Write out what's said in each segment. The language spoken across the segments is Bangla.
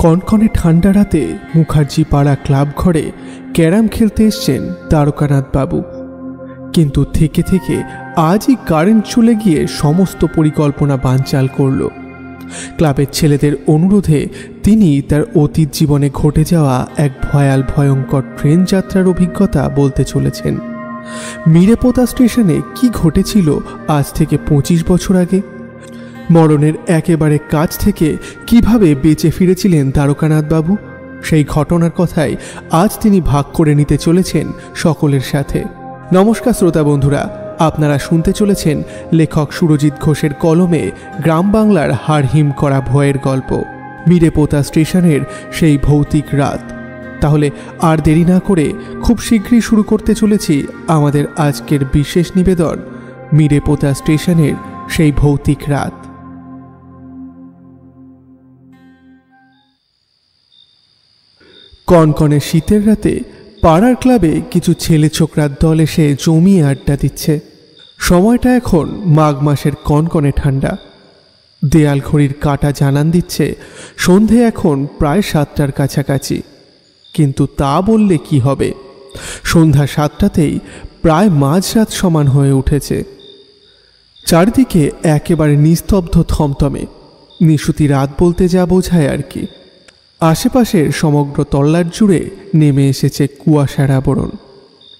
কনকনে ঠান্ডা রাতে মুখার্জি পাড়া ক্লাব ঘরে ক্যারাম খেলতে এসছেন দ্বারকানাথ বাবু। কিন্তু থেকে থেকে আজই কারেন্ট চলে গিয়ে সমস্ত পরিকল্পনা বানচাল করল। ক্লাবের ছেলেদের অনুরোধে তিনি তার অতীত জীবনে ঘটে যাওয়া এক ভয়ঙ্কর ট্রেন যাত্রার অভিজ্ঞতা বলতে চলেছেন। মিরেপোতা স্টেশনে কি ঘটেছিল আজ থেকে 25 বছর আগে, মরণের একেবারে কাছ থেকে কিভাবে বেঁচে ফিরেছিলেন দ্বারকানাথ বাবু, সেই ঘটনার কথাই আজ তিনি ভাগ করে নিতে চলেছেন সকলের সাথে। নমস্কার শ্রোতা বন্ধুরা, আপনারা শুনতে চলেছেন লেখক সুরজিৎ ঘোষের কলমে গ্রাম বাংলার হাড়হিম করা ভয়ের গল্প, মিরেপোতা স্টেশনের সেই ভৌতিক রাত। তাহলে আর দেরি না করে খুব শীঘ্রই শুরু করতে চলেছি আমাদের আজকের বিশেষ নিবেদন, মিরেপোতা স্টেশনের সেই ভৌতিক রাত। কনকনে শীতের রাতে পাড়ার ক্লাবে কিছু ছেলে ছোকরার দল এসে জমিয়ে আড্ডা দিচ্ছে। সময়টা এখন মাঘ মাসের কনকনে ঠান্ডা। দেয়াল ঘড়ির কাঁটা জানান দিচ্ছে সন্ধে এখন প্রায় 7টার কাছাকাছি। কিন্তু তা বললে কি হবে, সন্ধ্যা 7টাতেই প্রায় মাঝরাত সমান হয়ে উঠেছে। চারিদিকে একেবারে নিস্তব্ধ, থমথমে নিশুতি রাত বলতে যা বোঝায় আর কি। আশেপাশের সমগ্র তল্লাট জুড়ে নেমে এসেছে কুয়াশার আবরণ।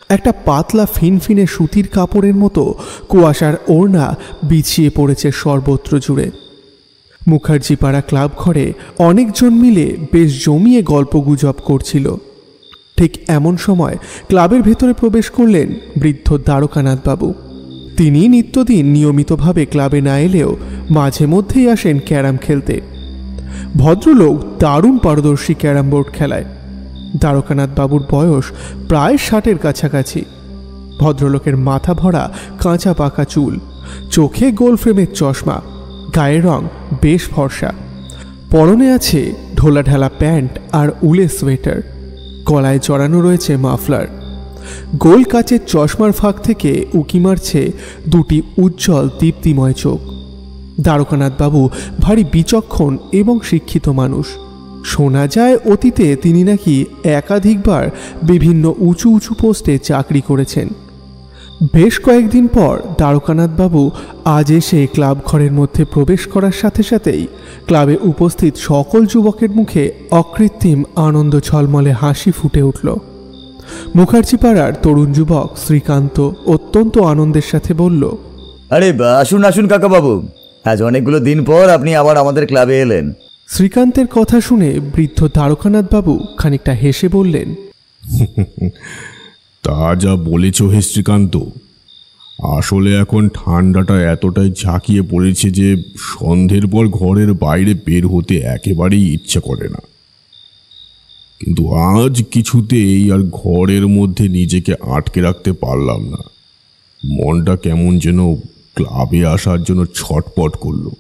একটা পাতলা ফিনফিনে সুতির কাপড়ের মতো কুয়াশার ওড়না বিছিয়ে পড়েছে সর্বত্র জুড়ে। মুখার্জি পাড়া ক্লাব ঘরে অনেকজন মিলে বেশ জমিয়ে গল্পগুজব করছিল। ঠিক এমন সময় ক্লাবের ভেতরে প্রবেশ করলেন বৃদ্ধ দ্বারকানাথ বাবু। তিনি নিত্যদিন নিয়মিতভাবে ক্লাবে না এলেও মাঝে মধ্যেই আসেন ক্যারাম খেলতে। ভদ্রলোক দারুণ পারদর্শী ক্যারাম বোর্ড খেলায়। দ্বারকানাথ বাবুর বয়স প্রায় 60-এর কাছাকাছি। ভদ্রলোকের মাথা ভরা কাঁচা পাকা চুল, চোখে গোল ফ্রেমের চশমা, গায়ের রং বেশ ফর্সা। পরনে আছে ঢোলাঢালা প্যান্ট আর উলের সোয়েটার, গলায় জড়ানো রয়েছে মাফলার। গোল কাচের চশমার ফাঁক থেকে উকি মারছে দুটি উজ্জ্বল দীপ্তিময় চোখ। দ্বারকানাথ বাবু ভারী বিচক্ষণ এবং শিক্ষিত মানুষ। শোনা যায় অতীতে তিনি নাকি একাধিকবার বিভিন্ন উঁচু উঁচু পোস্টে চাকরি করেছেন। বেশ কয়েকদিন পর দ্বারকানাথ বাবু আজ এসে ক্লাব ঘরের মধ্যে প্রবেশ করার সাথে সাথেই ক্লাবে উপস্থিত সকল যুবকের মুখে অকৃত্রিম আনন্দ ঝলমলে হাসি ফুটে উঠল। মুখার্জি পাড়ার তরুণ যুবক শ্রীকান্ত অত্যন্ত আনন্দের সাথে বলল, আরে আসুন আসুন কাকা বাবু, আজ অনেকগুলো দিন পর আপনি আবার আমাদের ক্লাবে এলেন। শ্রীকান্তের কথা শুনে বৃদ্ধ দ্বারকানাথ বাবু খানিকটা হেসে বললেন, তা যা বলেছ হে শ্রীকান্ত, আসলে এখন ঠান্ডাটা এতটাই ঝাঁকিয়ে পড়েছে যে সন্ধ্যের পর ঘরের বাইরে বের হতে একেবারেই ইচ্ছে করে না। কিন্তু আজ কিছুতেই আর ঘরের মধ্যে নিজেকে আটকে রাখতে পারলাম না। মনটা কেমন যেন ক্লাবে আসার জন্য ছটপট করলো।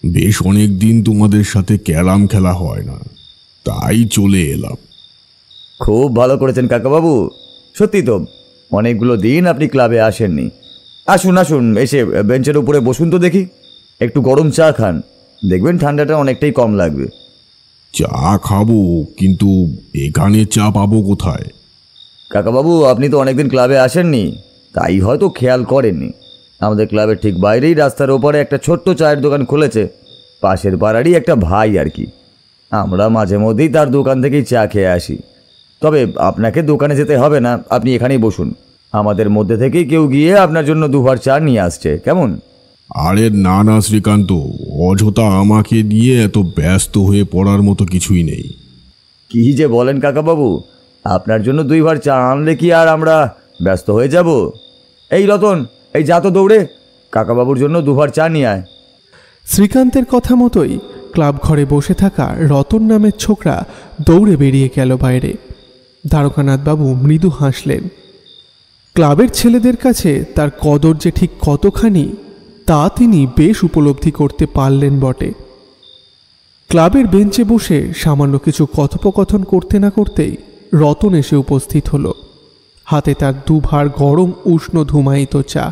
বেশ অনেক দিন তোমাদের সাথে ক্যারাম খেলা হয় না, তাই চলে এলাম। খুব ভালো করেছেন কাকাবাবু, সত্যি তো অনেকগুলো দিন আপনি ক্লাবে আসেননি। আসুন আসুন, এসে বেঞ্চের উপরে বসুন তো দেখি, একটু গরম চা খান, দেখবেন ঠান্ডাটা অনেকটাই কম লাগবে। চা খাবো, কিন্তু এখানে চা পাবো কোথায়? কাকাবাবু, আপনি তো অনেকদিন ক্লাবে আসেননি, তাই হয়তো খেয়াল করেননি। আমাদের ক্লাবের ঠিক বাইরেই রাস্তার ওপারে একটা ছোট্ট চায়ের দোকান খুলেছে, পাশের পাড়ারই একটা ভাই আর কি। আমরা মাঝে মধ্যেই তার দোকান থেকেই চা খেয়ে আসি। তবে আপনাকে দোকানে যেতে হবে না, আপনি এখানেই বসুন, আমাদের মধ্যে থেকেই কেউ গিয়ে আপনার জন্য দুবার চা নিয়ে আসছে, কেমন? আরে না না শ্রীকান্ত, অযথা আমাকে নিয়ে এত ব্যস্ত হয়ে পড়ার মতো কিছুই নেই। কি যে বলেন কাকাবাবু, আপনার জন্য দুইবার চা আনলে কি আর আমরা ব্যস্ত হয়ে যাব? এই রতন, এই যা তো দৌড়ে কাকাবাবুর জন্য দুবার চা নিয়ে আয়। শ্রীকান্তের কথা মতোই ক্লাব ঘরে বসে থাকা রতন নামের ছোকরা দৌড়ে বেরিয়ে গেল বাইরে। দ্বারকানাথ বাবু মৃদু হাসলেন। ক্লাবের ছেলেদের কাছে তার কদর যে ঠিক কতখানি তা তিনি বেশ উপলব্ধি করতে পারলেন বটে। ক্লাবের বেঞ্চে বসে সামান্য কিছু কথোপকথন করতে না করতেই রতন এসে উপস্থিত হলো। হাতে তার দুভার গরম উষ্ণ ধুমায়িত চা।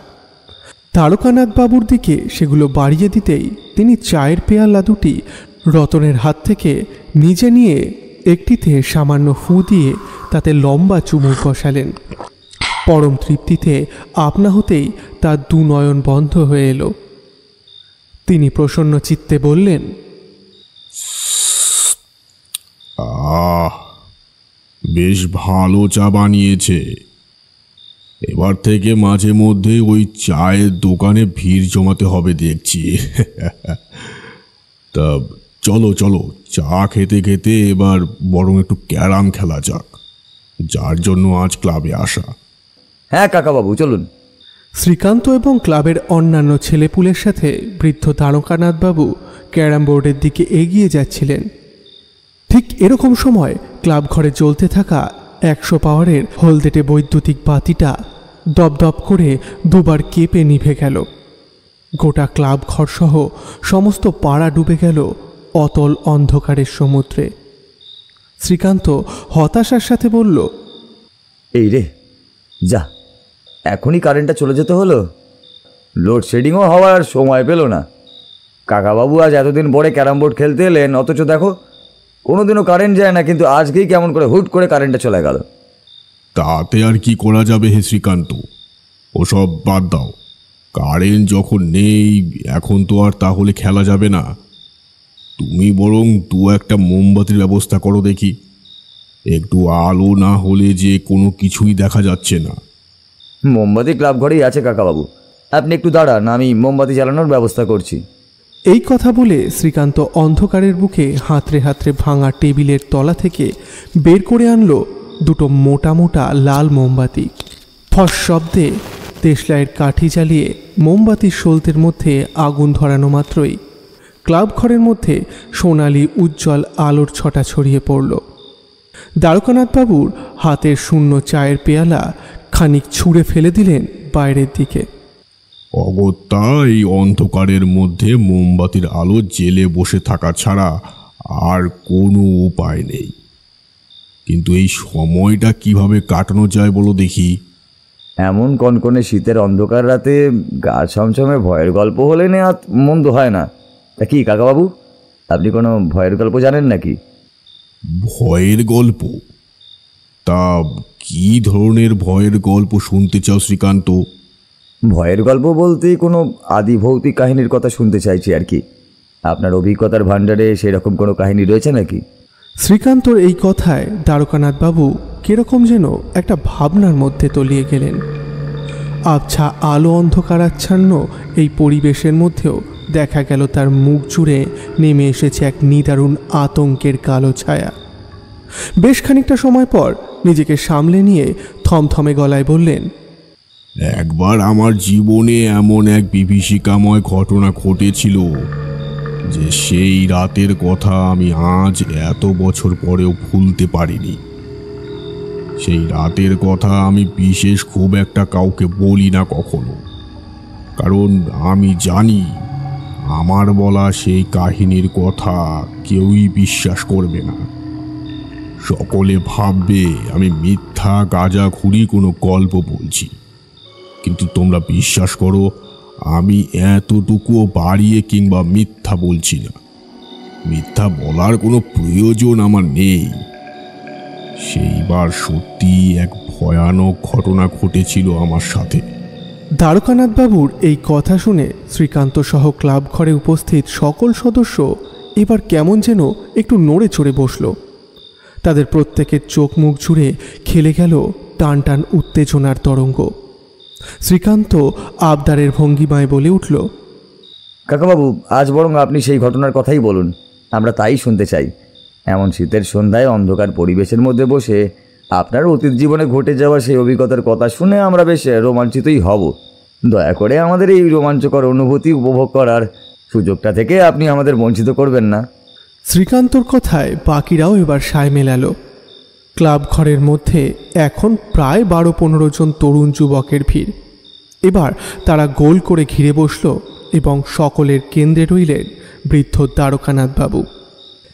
দ্বারকানাথ বাবুর দিকে সেগুলো বাড়িয়ে দিতেই তিনি চায়ের পেয়ালা দুটি রতনের হাত থেকে নিজে নিয়ে একটিতে সামান্য ফু দিয়ে তাতে লম্বা চুমুক বসালেন। পরম তৃপ্তিতে আপনা হতেই তার দু নয়ন বন্ধ হয়ে এলো। তিনি প্রসন্ন চিত্তে বললেন, বেশ ভালো চা বানিয়েছে। এবার থেকে মাঝে মধ্যে ওই চায়ের দোকানে ভিড় জমাতে হবে দেখছি। তা চলো চলো, চা খেতে খেতে এবার বরং একটু ক্যারাম খেলা যাক, যার জন্য আজ ক্লাবে আসা। হ্যাঁ কাকাবাবু, চলুন। শ্রীকান্ত এবং ক্লাবের অন্যান্য ছেলেপুলের সাথে বৃদ্ধ দ্বারকানাথবাবু ক্যারাম বোর্ডের দিকে এগিয়ে যাচ্ছিলেন। ঠিক এরকম সময় ক্লাব ঘরে জ্বলতে থাকা 100 পাওয়ারের হলদেটে বৈদ্যুতিক বাতিটা দপদপ করে দুবার কেঁপে নিভে গেল। গোটা ক্লাব ঘরসহ সমস্ত পাড়া ডুবে গেল অতল অন্ধকারের সমুদ্রে। শ্রীকান্ত হতাশার সাথে বলল, এই রে যা, এখনই কারেন্টটা চলে যেতে হলো। লোডশেডিংও হওয়ার সময় পেল না। কাকাবাবু আজ এতদিন পরে ক্যারাম বোর্ড খেলতে এলেন, অথচ দেখো কোনোদিনও কারেন্ট যায় না, কিন্তু আজকেই কেমন করে হুট করে কারেন্টটা চলে গেল। তাতে আর কি করা যাবে হে শ্রীকান্ত, ওসব বাদ দাও। কারেন্ট যখন নেই এখন তো আর তাহলে খেলা যাবে না। তুমি বরং একটা মোমবাতির ব্যবস্থা করো দেখি। একটু আলো না হলে যে কোনো কিছুই দেখা যাচ্ছে না। মোমবাতি ক্লাব ঘরেই আছে কাকাবাবু, আপনি একটু দাঁড়ান, আমি মোমবাতি জ্বালানোর ব্যবস্থা করছি। এই কথা বলে শ্রীকান্ত অন্ধকারের বুকে হাতড়ে হাতড়ে ভাঙা টেবিলের তলা থেকে বের করে আনলো দুটো মোটা মোটা লাল মোমবাতি। ফস শব্দে দেশলাইয়ের কাঠি জ্বালিয়ে মোমবাতির সলতের মধ্যে আগুন ধরানো মাত্রই ক্লাব ঘরের মধ্যে সোনালি উজ্জ্বল আলোর ছটা ছড়িয়ে পড়ল। দ্বারকানাথবাবুর হাতের শূন্য চায়ের পেয়ালা খানিক ছুঁড়ে ফেলে দিলেন বাইরের দিকে। অগত্যা এই অন্ধকারের মধ্যে মোমবাতির আলো জেলে বসে থাকা ছাড়া আর কোনো উপায় নেই। কিন্তু এই সময়টা কিভাবে কাটানো যায় বলো দেখি। এমন কনকনে শীতের অন্ধকার রাতে গা ছমছমে ভয়ের গল্প হলে নেওয়া মন্দ হয় না। তা কি কাকাবাবু, আপনি কোনো ভয়ের গল্প জানেন নাকি? ভয়ের গল্প? তা কি ধরনের ভয়ের গল্প শুনতে চাও শ্রীকান্ত? ভয়ের গল্প বলতে কোনো আদি ভৌতিক কাহিনীর কথা শুনতে চাইছি আর কি। আপনার অভিজ্ঞতার ভাণ্ডারে সেরকম কোনো কাহিনী রয়েছে নাকি? শ্রীকান্তর এই কথায় দ্বারকানাথবাবু কিরকম যেন একটা ভাবনার মধ্যে তলিয়ে গেলেন। আবছা আলো অন্ধকারাচ্ছন্ন এই পরিবেশের মধ্যেও দেখা গেল তার মুখ জুড়ে নেমে এসেছে এক নিদারুণ আতঙ্কের কালো ছায়া। বেশ খানিকটা সময় পর নিজেকে সামলে নিয়ে থমথমে গলায় বললেন, একবার আমার জীবনে এমন এক বিভীষিকাময় ঘটনা ঘটেছিল যে সেই রাতের কথা আমি আজ এত বছর পরেও ভুলতে পারিনি। সেই রাতের কথা আমি বিশেষ খুব একটা কাউকে বলি না কখনো, কারণ আমি জানি আমার বলা সেই কাহিনীর কথা কেউই বিশ্বাস করবে না। সকলে ভাববে আমি মিথ্যা গাঁজাখুরি কোনো গল্প বলছি। কিন্তু তোমরা বিশ্বাস করো, আমি এতটুকুও বাড়িয়ে কিংবা মিথ্যা বলছি না। মিথ্যা বলার কোনো প্রয়োজন আমার নেই। সেইবার সত্যি এক ভয়ানক ঘটনা ঘটেছিল আমার সাথে। দ্বারকানাথবাবুর এই কথা শুনে শ্রীকান্ত সহ ক্লাব ঘরে উপস্থিত সকল সদস্য এবার কেমন যেন একটু নড়ে চড়ে বসল। তাদের প্রত্যেকের চোখ মুখ জুড়ে খেলে গেল টান টান উত্তেজনার তরঙ্গ। শ্রীকান্ত আবদারের ভঙ্গিমায় বলে উঠল, কাকাবাবু, আজ বরং আপনি সেই ঘটনার কথাই বলুন, আমরা তাই শুনতে চাই। এমন শীতের সন্ধ্যায় অন্ধকার পরিবেশের মধ্যে বসে আপনার অতীত জীবনে ঘটে যাওয়া সেই অভিজ্ঞতার কথা শুনে আমরা বেশ রোমাঞ্চিতই হব। দয়া করে আমাদের এই রোমাঞ্চকর অনুভূতি উপভোগ করার সুযোগটা থেকে আপনি আমাদের বঞ্চিত করবেন না। শ্রীকান্তর কথায় বাকিরাও এবার সায় মেলালো। ক্লাব ঘরের মধ্যে এখন প্রায় 12-15 জন তরুণ যুবকের ভিড়। এবার তারা গোল করে ঘিরে বসল এবং সকলের কেন্দ্রে রইলেন বৃদ্ধ দ্বারকানাথবাবু।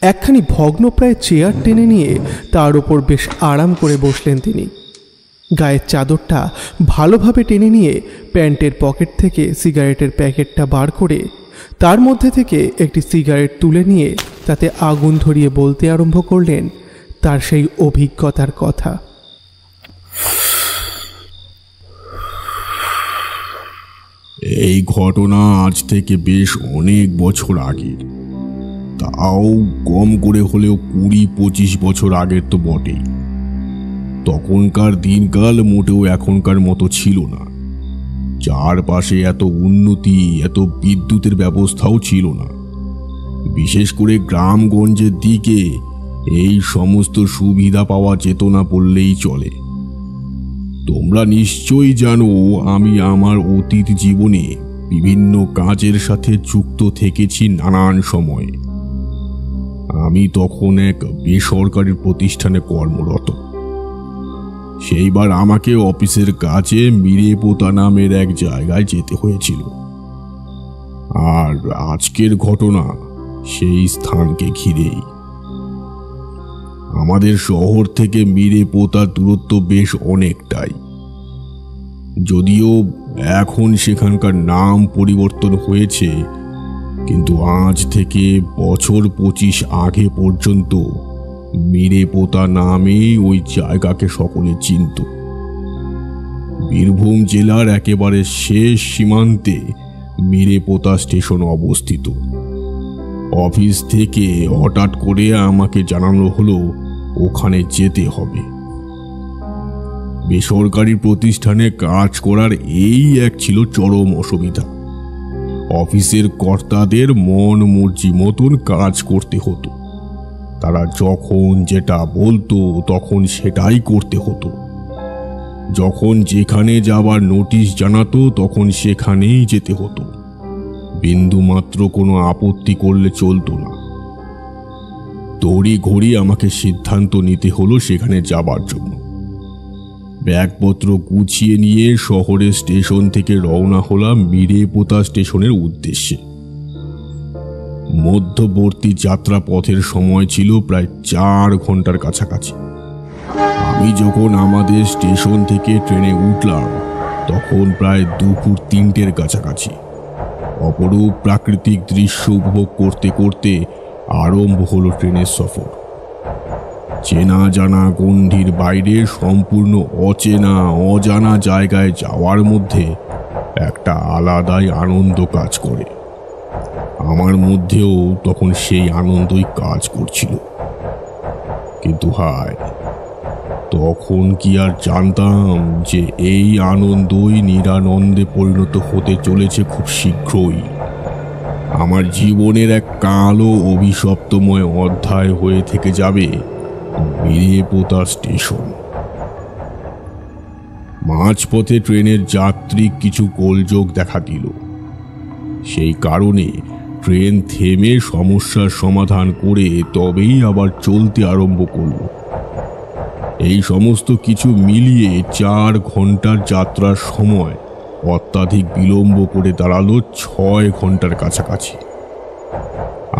একখানি ভগ্নপ্রায় চেয়ার টেনে নিয়ে তার ওপর বেশ আরাম করে বসলেন তিনি। গায়ের চাদরটা ভালোভাবে টেনে নিয়ে প্যান্টের পকেট থেকে সিগারেটের প্যাকেটটা বার করে তার মধ্যে থেকে একটি সিগারেট তুলে নিয়ে তাতে আগুন ধরিয়ে বলতে আরম্ভ করলেন তার সেই অভিজ্ঞতার কথা। এই ঘটনা আজ থেকে বেশ অনেক বছর আগের, তাও কম করে হলেও 20-25 বছর আগের তো বটেই। তখনকার দিনকাল মোটেও এখনকার মতো ছিল না। চারপাশে এত উন্নতি, এত বিদ্যুতের ব্যবস্থাও ছিল না। বিশেষ করে গ্রামগঞ্জের দিকে এই সমস্ত সুবিধা পাওয়া যেত না বললেই চলে। তোমরা নিশ্চয়ই জানো, আমি আমার অতীত জীবনে বিভিন্ন কাজের সাথে যুক্ত থেকেছি নানান সময়ে। আমি তখন এক বেসরকারি প্রতিষ্ঠানে কর্মরত। সেইবার আমাকে অফিসের কাজে মিরেপোতা নামের এক জায়গায় যেতে হয়েছিল। আর আজকের ঘটনা সেই স্থানকে ঘিরেই। আমাদের শহর থেকে মিরেপোতার দূরত্ব বেশ অনেকটাই, যদিও এখন সেখানকার নাম পরিবর্তন হয়েছে, কিন্তু আজ থেকে বছর 25 আগে পর্যন্ত মিরেপোতা নামেই ওই জায়গাকে সকলে চিনত। বীরভূম জেলার একেবারে শেষ সীমান্তে মিরেপোতা স্টেশন অবস্থিত। অফিস থেকে হঠাৎ করে আমাকে জানানো হলো ওখানে যেতে হবে। বেসরকারি প্রতিষ্ঠানে কাজ করার এই এক ছিল চরম অসুবিধা। অফিসের কর্তাদের মন মর্জি মতন কাজ করতে হতো। তারা যখন যেটা বলতো তখন সেটাই করতে হতো। যখন যেখানে যাবার নোটিশ জানাতো তখন সেখানেই যেতে হতো। বিন্দুমাত্র কোনো আপত্তি করলে চলতো না। তড়ি ঘড়ি আমাকে সিদ্ধান্ত নিতে হলো সেখানে যাবার জন্য। ব্যাগপত্র গুছিয়ে নিয়ে শহরের স্টেশন থেকে রওনা হলাম মিরেপোতা স্টেশনের উদ্দেশ্যে। মধ্যবর্তী যাত্রা পথের সময় ছিল প্রায় 4 ঘন্টার কাছাকাছি। আমি যখন আমাদের স্টেশন থেকে ট্রেনে উঠলাম তখন প্রায় দুপুর 3টের কাছাকাছি। অপরূপ প্রাকৃতিক দৃশ্য উপভোগ করতে করতে আরম্ভ হলো ট্রেনের সফর। চেনা জানা গণ্ডির বাইরে সম্পূর্ণ অচেনা অজানা জায়গায় যাওয়ার মধ্যে একটা আলাদাই আনন্দ কাজ করে। আমার মধ্যেও তখন সেই আনন্দই কাজ করছিল। কিন্তু হায়, তখন কি আর জানতাম যে এই আনন্দই নিরানন্দে পরিণত হতে চলেছে খুব শীঘ্রই। আমার জীবনের এক কালো অভিশপ্তময় অধ্যায় হয়ে থেকে যাবে মিরেপোতা স্টেশন। মাঝপথে ট্রেনের যাত্রী কিছু গোলযোগ দেখা দিল। সেই কারণে ট্রেন থেমে সমস্যার সমাধান করে তবেই আবার চলতে আরম্ভ করল। এই সমস্ত কিছু মিলিয়ে 4 ঘন্টার যাত্রার সময় অত্যাধিক বিলম্ব করে দাঁড়ালো 6 ঘন্টার কাছাকাছি।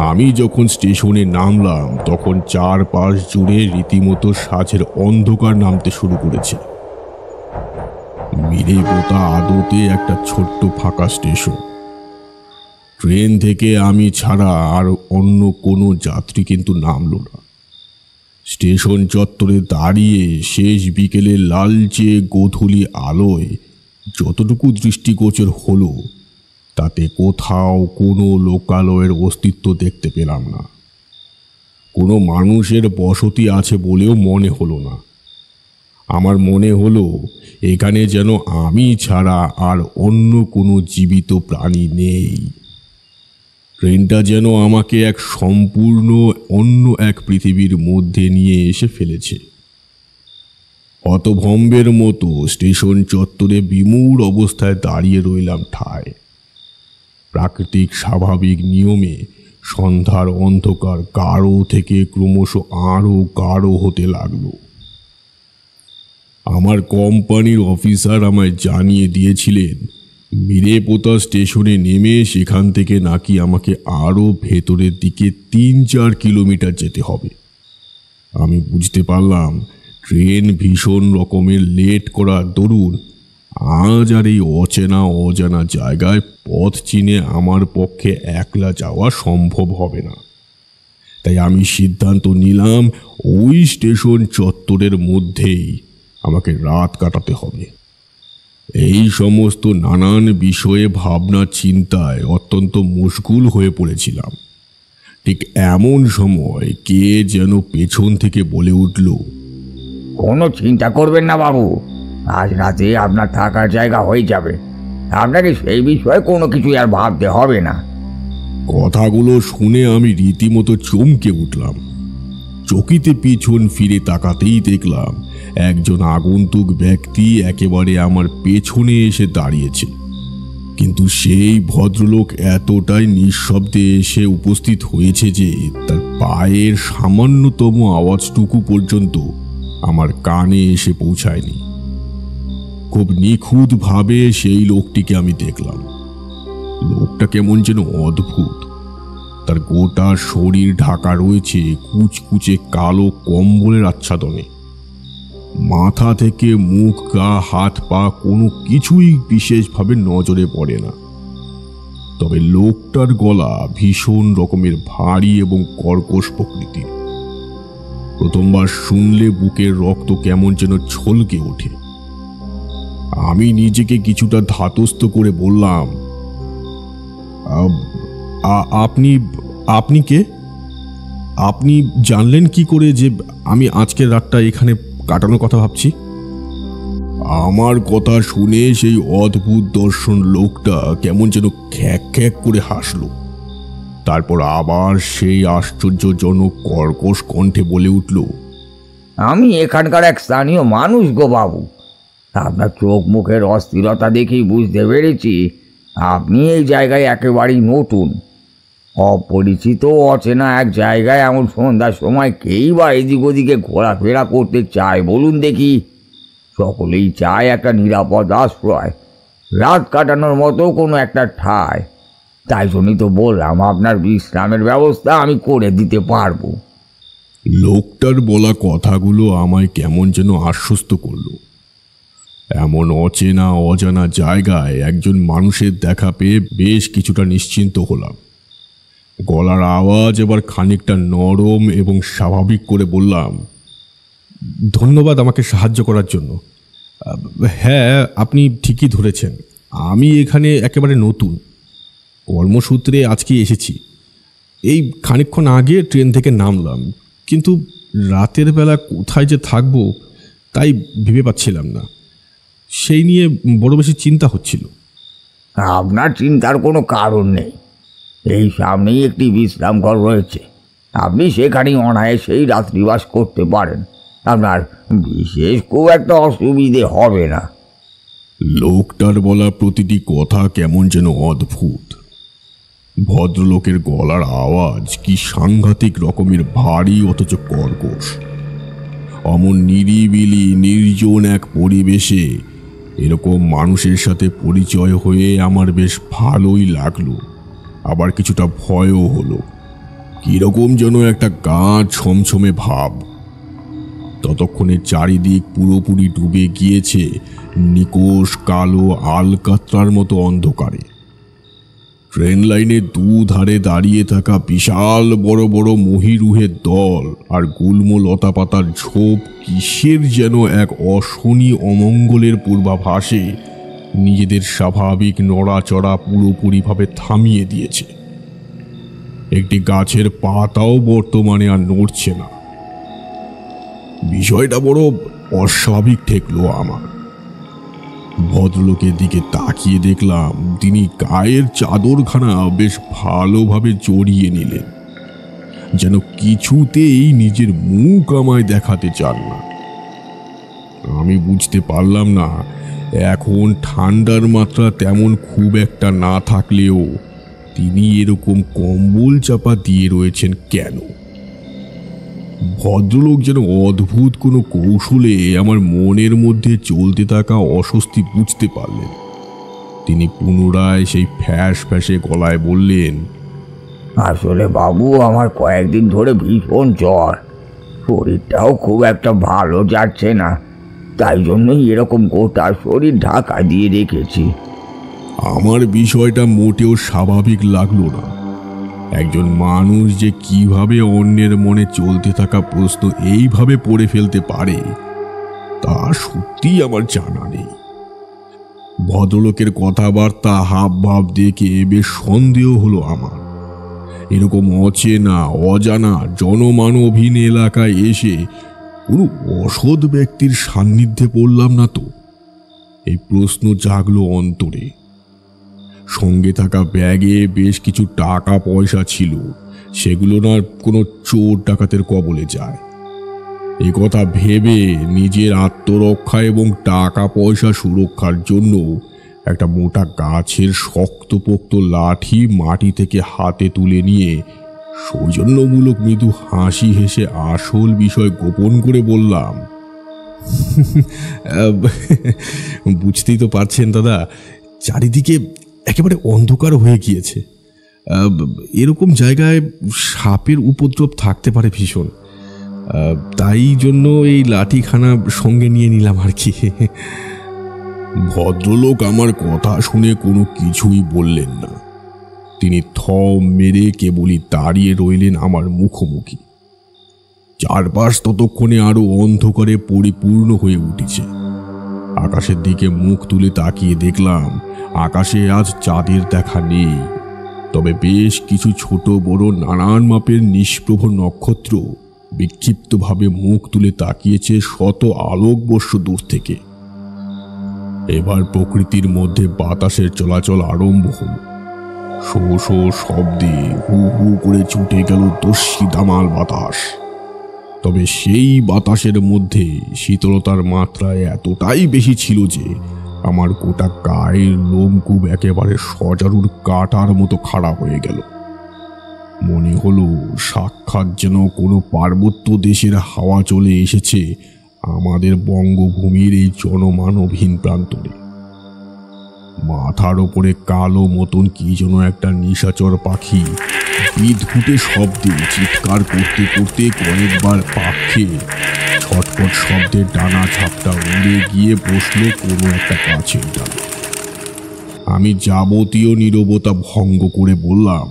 আমি যখন স্টেশনে নামলাম তখন চারপাশ জুড়ে রীতিমতো সাঁঝের অন্ধকার নামতে শুরু করেছে। মিরেপোতা আদতে একটা ছোট্ট ফাঁকা স্টেশন। ট্রেন থেকে আমি ছাড়া আর অন্য কোনো যাত্রী কিন্তু নামল না। স্টেশন চত্বরে দাঁড়িয়ে শেষ বিকেলে লালচে গোধূলি আলোয় যতটুকু দৃষ্টিগোচর হলো তাতে কোথাও কোনো লোকালয়ের অস্তিত্ব দেখতে পেলাম না। কোনো মানুষের বসতি আছে বলেও মনে হলো না। আমার মনে হলো এখানে যেন আমি ছাড়া আর অন্য কোনো জীবিত প্রাণী নেই। ট্রেনটা যেন আমাকে এক সম্পূর্ণ অন্য এক পৃথিবীর মধ্যে নিয়ে এসে ফেলেছে। হতভম্বের মতো স্টেশন চত্বরে বিমূঢ় অবস্থায় দাঁড়িয়ে রইলাম ঠায়। প্রাকৃতিক স্বাভাবিক নিয়মে সন্ধ্যার অন্ধকার গাঢ় থেকে ক্রমশ আরও গাঢ় হতে লাগল। আমার কোম্পানির অফিসার আমায় জানিয়ে দিয়েছিলেন মিরেপোতা স্টেশনে নেমে সেখান থেকে নাকি আমাকে আরও ভেতরের দিকে 3-4 কিলোমিটার যেতে হবে। আমি বুঝতে পারলাম ট্রেন ভীষণ রকমের লেট করার দরুন আজ আর এই অচেনা অজানা জায়গায় পথ চিনে আমার পক্ষে একলা যাওয়া সম্ভব হবে না। তাই আমি সিদ্ধান্ত নিলাম ওই স্টেশন চত্বরের মধ্যেই আমাকে রাত কাটাতে হবে। এই সমস্ত নানান বিষয়ে ভাবনা চিন্তায় অত্যন্ত মুশগুল হয়ে পড়েছিলাম। ঠিক এমন সময় কে যেন পেছন থেকে বলে উঠল, কোনো চিন্তা করবেন না বাবু, আজ রাতে আপনার থাকার জায়গা হয়ে যাবে। আপনাকে সেই বিষয়ে কোনো কিছু আর ভাবতে হবে না। কথাগুলো শুনে আমি রীতিমতো চমকে উঠলাম। চকিতে পিছন ফিরে তাকাতেই দেখলাম একজন আগন্তুক ব্যক্তি একেবারে আমার পেছনে এসে দাঁড়িয়েছে। কিন্তু সেই ভদ্রলোক এতটাই নিঃশব্দে এসে উপস্থিত হয়েছে যে তার পায়ের সামান্যতম আওয়াজটুকু পর্যন্ত আমার কানে এসে পৌঁছায়নি। খুব নিখুঁতভাবে সেই লোকটিকে আমি দেখলাম। লোকটা কেমন যেন অদ্ভুত। তার গোটা শরীর ঢাকা রয়েছে কুচকুচে কালো কম্বলের আচ্ছাদনে। মাথা থেকে মুখ, গা, হাত, পা কোনো কিছুই বিশেষভাবে নজরে পড়ে না। তবে লোকটার গলা ভীষণ রকমের ভারী এবং কর্কশ প্রকৃতির। প্রথমবার শুনলে বুকের রক্ত কেমন যেন ছলকে ওঠে। আমি নিজেকে কিছুটা ধাতস্থ করে বললাম, আপনি কে? আপনি জানলেন কি করে যে আমি আজকের রাতটা এখানে কাটানোর কথা ভাবছি? আমার কথা শুনে সেই অদ্ভুত দর্শন লোকটা কেমন যেন খ্যাক খ্যাক করে হাসল। তারপর আবার সেই আশ্চর্যজনক কর্কশ কণ্ঠে বলে উঠল, আমি এখানকার এক স্থানীয় মানুষ গো বাবু। আপনার চোখ মুখের অস্থিরতা দেখেই বুঝতে পেরেছি আপনি এই জায়গায় একেবারেই নতুন। অপরিচিত অচেনা এক জায়গায় এমন সন্ধ্যার সময় কেই বা এদিক ওদিকে ঘোরাফেরা করতে চায় বলুন দেখি? সকলেই চায় একটা নিরাপদ আশ্রয়, রাত কাটানোর মতো কোনো একটা ঠাঁই। তাই জন্যই তো বললাম আপনার বিশ্রামের ব্যবস্থা আমি করে দিতে পারবো। লোকটার বলা কথাগুলো আমায় কেমন যেন আশ্বস্ত করল। এমন অচেনা অজানা জায়গায় একজন মানুষের দেখা পেয়ে বেশ কিছুটা নিশ্চিন্ত হলাম। গলার আওয়াজ এবার খানিকটা নরম এবং স্বাভাবিক করে বললাম, ধন্যবাদ আমাকে সাহায্য করার জন্য। হ্যাঁ, আপনি ঠিকই ধরেছেন, আমি এখানে একেবারে নতুন। কর্মসূত্রে আজকে এসেছি। এই খানিকক্ষণ আগে ট্রেন থেকে নামলাম, কিন্তু রাতের বেলা কোথায় যে থাকবো তাই ভেবে পাচ্ছিলাম না। সেই নিয়ে বড় বেশি চিন্তা হচ্ছিল। আপনার চিন্তার কোনো কারণ নেই। এই সামনেই একটি বিশ্রাম ঘর রয়েছে, আপনি সেখানেই অনায়াসেই রাত্রিবাস করতে পারেন। আপনার বিশেষ খুব একটা অসুবিধে হবে না। লোকটার বলা প্রতিটি কথা কেমন যেন অদ্ভুত। ভদ্রলোকের গলার আওয়াজ কি সাংঘাতিক রকমের ভারী অথচ কর্কশ। অমন নিরিবিলি নির্জন এক পরিবেশে এরকম মানুষের সাথে পরিচয় হয়ে আমার বেশ ভালোই লাগলো, আবার কিছুটা ভয়ও হলো। কিরকম যেন একটা গা ছমছমে ভাব। ততক্ষণে চারিদিক পুরোপুরি ডুবে গিয়েছে নিকোষ কালো আলকাতরার মতো অন্ধকারে। ট্রেন লাইনের দুধারে দাঁড়িয়ে থাকা বিশাল বড় বড় মহিরুহের দল আর গুল্ম লতাপাতার ঝোপ কিসের যেন এক অশনি অমঙ্গলের পূর্বাভাসে নিজেদের স্বাভাবিক নড়াচড়া পুরোপুরিভাবে থামিয়ে দিয়েছে। একটি গাছের পাতাও বর্তমানে আর নড়ছে না। বিষয়টা বড় অস্বাভাবিক ঠেকলো আমার। ভদ্রলোকের দিকে তাকিয়ে দেখলাম তিনি গায়ের চাদরখানা বেশ ভালোভাবে জড়িয়ে নিলেন, যেন কিছুতেই নিজের মুখ আমায় দেখাতে চান না। আমি বুঝতে পারলাম না এখন ঠান্ডার মাত্রা তেমন খুব একটা না থাকলেও তিনি এরকম কম্বল চাপা দিয়ে রয়েছেন কেন। ভদ্রলোক যেন অদ্ভুত কোনো কৌশলে আমার মনের মধ্যে চলতে থাকা অস্বস্তি বুঝতে পারলেন। তিনি পুনরায় সেই ফ্যাঁস ফ্যাঁসে গলায় বললেন, আসলে বাবু, আমার কয়েকদিন ধরে ভীষণ জ্বর, শরীরটাও খুব একটা ভালো যাচ্ছে না, তাই জন্যই এরকম গোটা শরীর ঢাকা দিয়ে রেখেছি। আমার বিষয়টা মোটেও স্বাভাবিক লাগলো না। একজন মানুষ যে কিভাবে অন্যের মনে চলতে থাকা প্রশ্ন এইভাবে পড়ে ফেলতে পারে তা সত্যিই আমার জানা নেই। ভদ্রলোকের কথাবার্তা হাব ভাব দেখে বেশ সন্দেহ হলো আমার। এরকম অচেনা অজানা জনমানবহীন এলাকায় এসে কোনো অসৎ ব্যক্তির সান্নিধ্যে পড়লাম না তো? এই প্রশ্ন জাগলো অন্তরে। সঙ্গে থাকা ব্যাগে বেশ কিছু টাকা পয়সা ছিল, সেগুলো না কোনো চোর ডাকাতের কবলে যায়। এই কথা ভেবে নিজের আত্মরক্ষা এবং টাকা পয়সা সুরক্ষার জন্য একটা মোটা গাছের শক্তপোক্ত লাঠি মাটি থেকে হাতে তুলে নিয়ে সৌজন্যমূলক মৃদু হাসি হেসে আসল বিষয় গোপন করে বললাম, বুঝতেই তো পারছেন দাদা, চারিদিকে একেবারে অন্ধকার হয়ে গিয়েছে। এরকম জায়গায় সাপের উপদ্রব থাকতে পারে ভীষণ, তাই জন্য এই লাঠিখানা সঙ্গে নিয়ে নিলাম আর কি। ভদ্রলোক আমার কথা শুনে কোনো কিছুই বললেন না। তিনি থম মেরে কেবলই দাঁড়িয়ে রইলেন আমার মুখোমুখি। চারপাশ ততক্ষণে আরো অন্ধকারে পরিপূর্ণ হয়ে উঠেছে। আকাশের দিকে মুখ তুলে তাকিয়ে দেখলাম আকাশে আজ চাঁদের দেখা নেই, তবে বেশ কিছু ছোট বড় নানান মাপের নিষ্প্রভ নক্ষত্র বিক্ষিপ্তভাবে মুখ তুলে তাকিয়েছে শত আলোকবর্ষ দূর থেকে। এবার প্রকৃতির মধ্যে বাতাসের চলাচল আরম্ভ হল। শো শো শব্দে হু হু করে ছুটে গেল দস্যি দামাল বাতাস। তবে সেই বাতাসের মধ্যে শীতলতার মাত্রা এতটাই বেশি ছিল যে আমার গোটা গায়ের লোমকূপ একেবারে সজারুর কাটার মতো খাড়া হয়ে গেল। মনে হলো সাক্ষাৎ যেন কোনো পার্বত্য দেশের হাওয়া চলে এসেছে আমাদের বঙ্গভূমির এই জনমানবহীন প্রান্তরে। মাথার ওপরে কালো মতন কি যেন একটা নিশাচর পাখি বিদঘুটে শব্দে চিৎকার করতে করতে কয়েকবার পাক খেয়ে ছটফট শব্দের ডানা ঝাপটা উড়ে গিয়ে বসলো কোনো একটা গাছের ডালে। আমি যাবতীয় নীরবতা ভঙ্গ করে বললাম,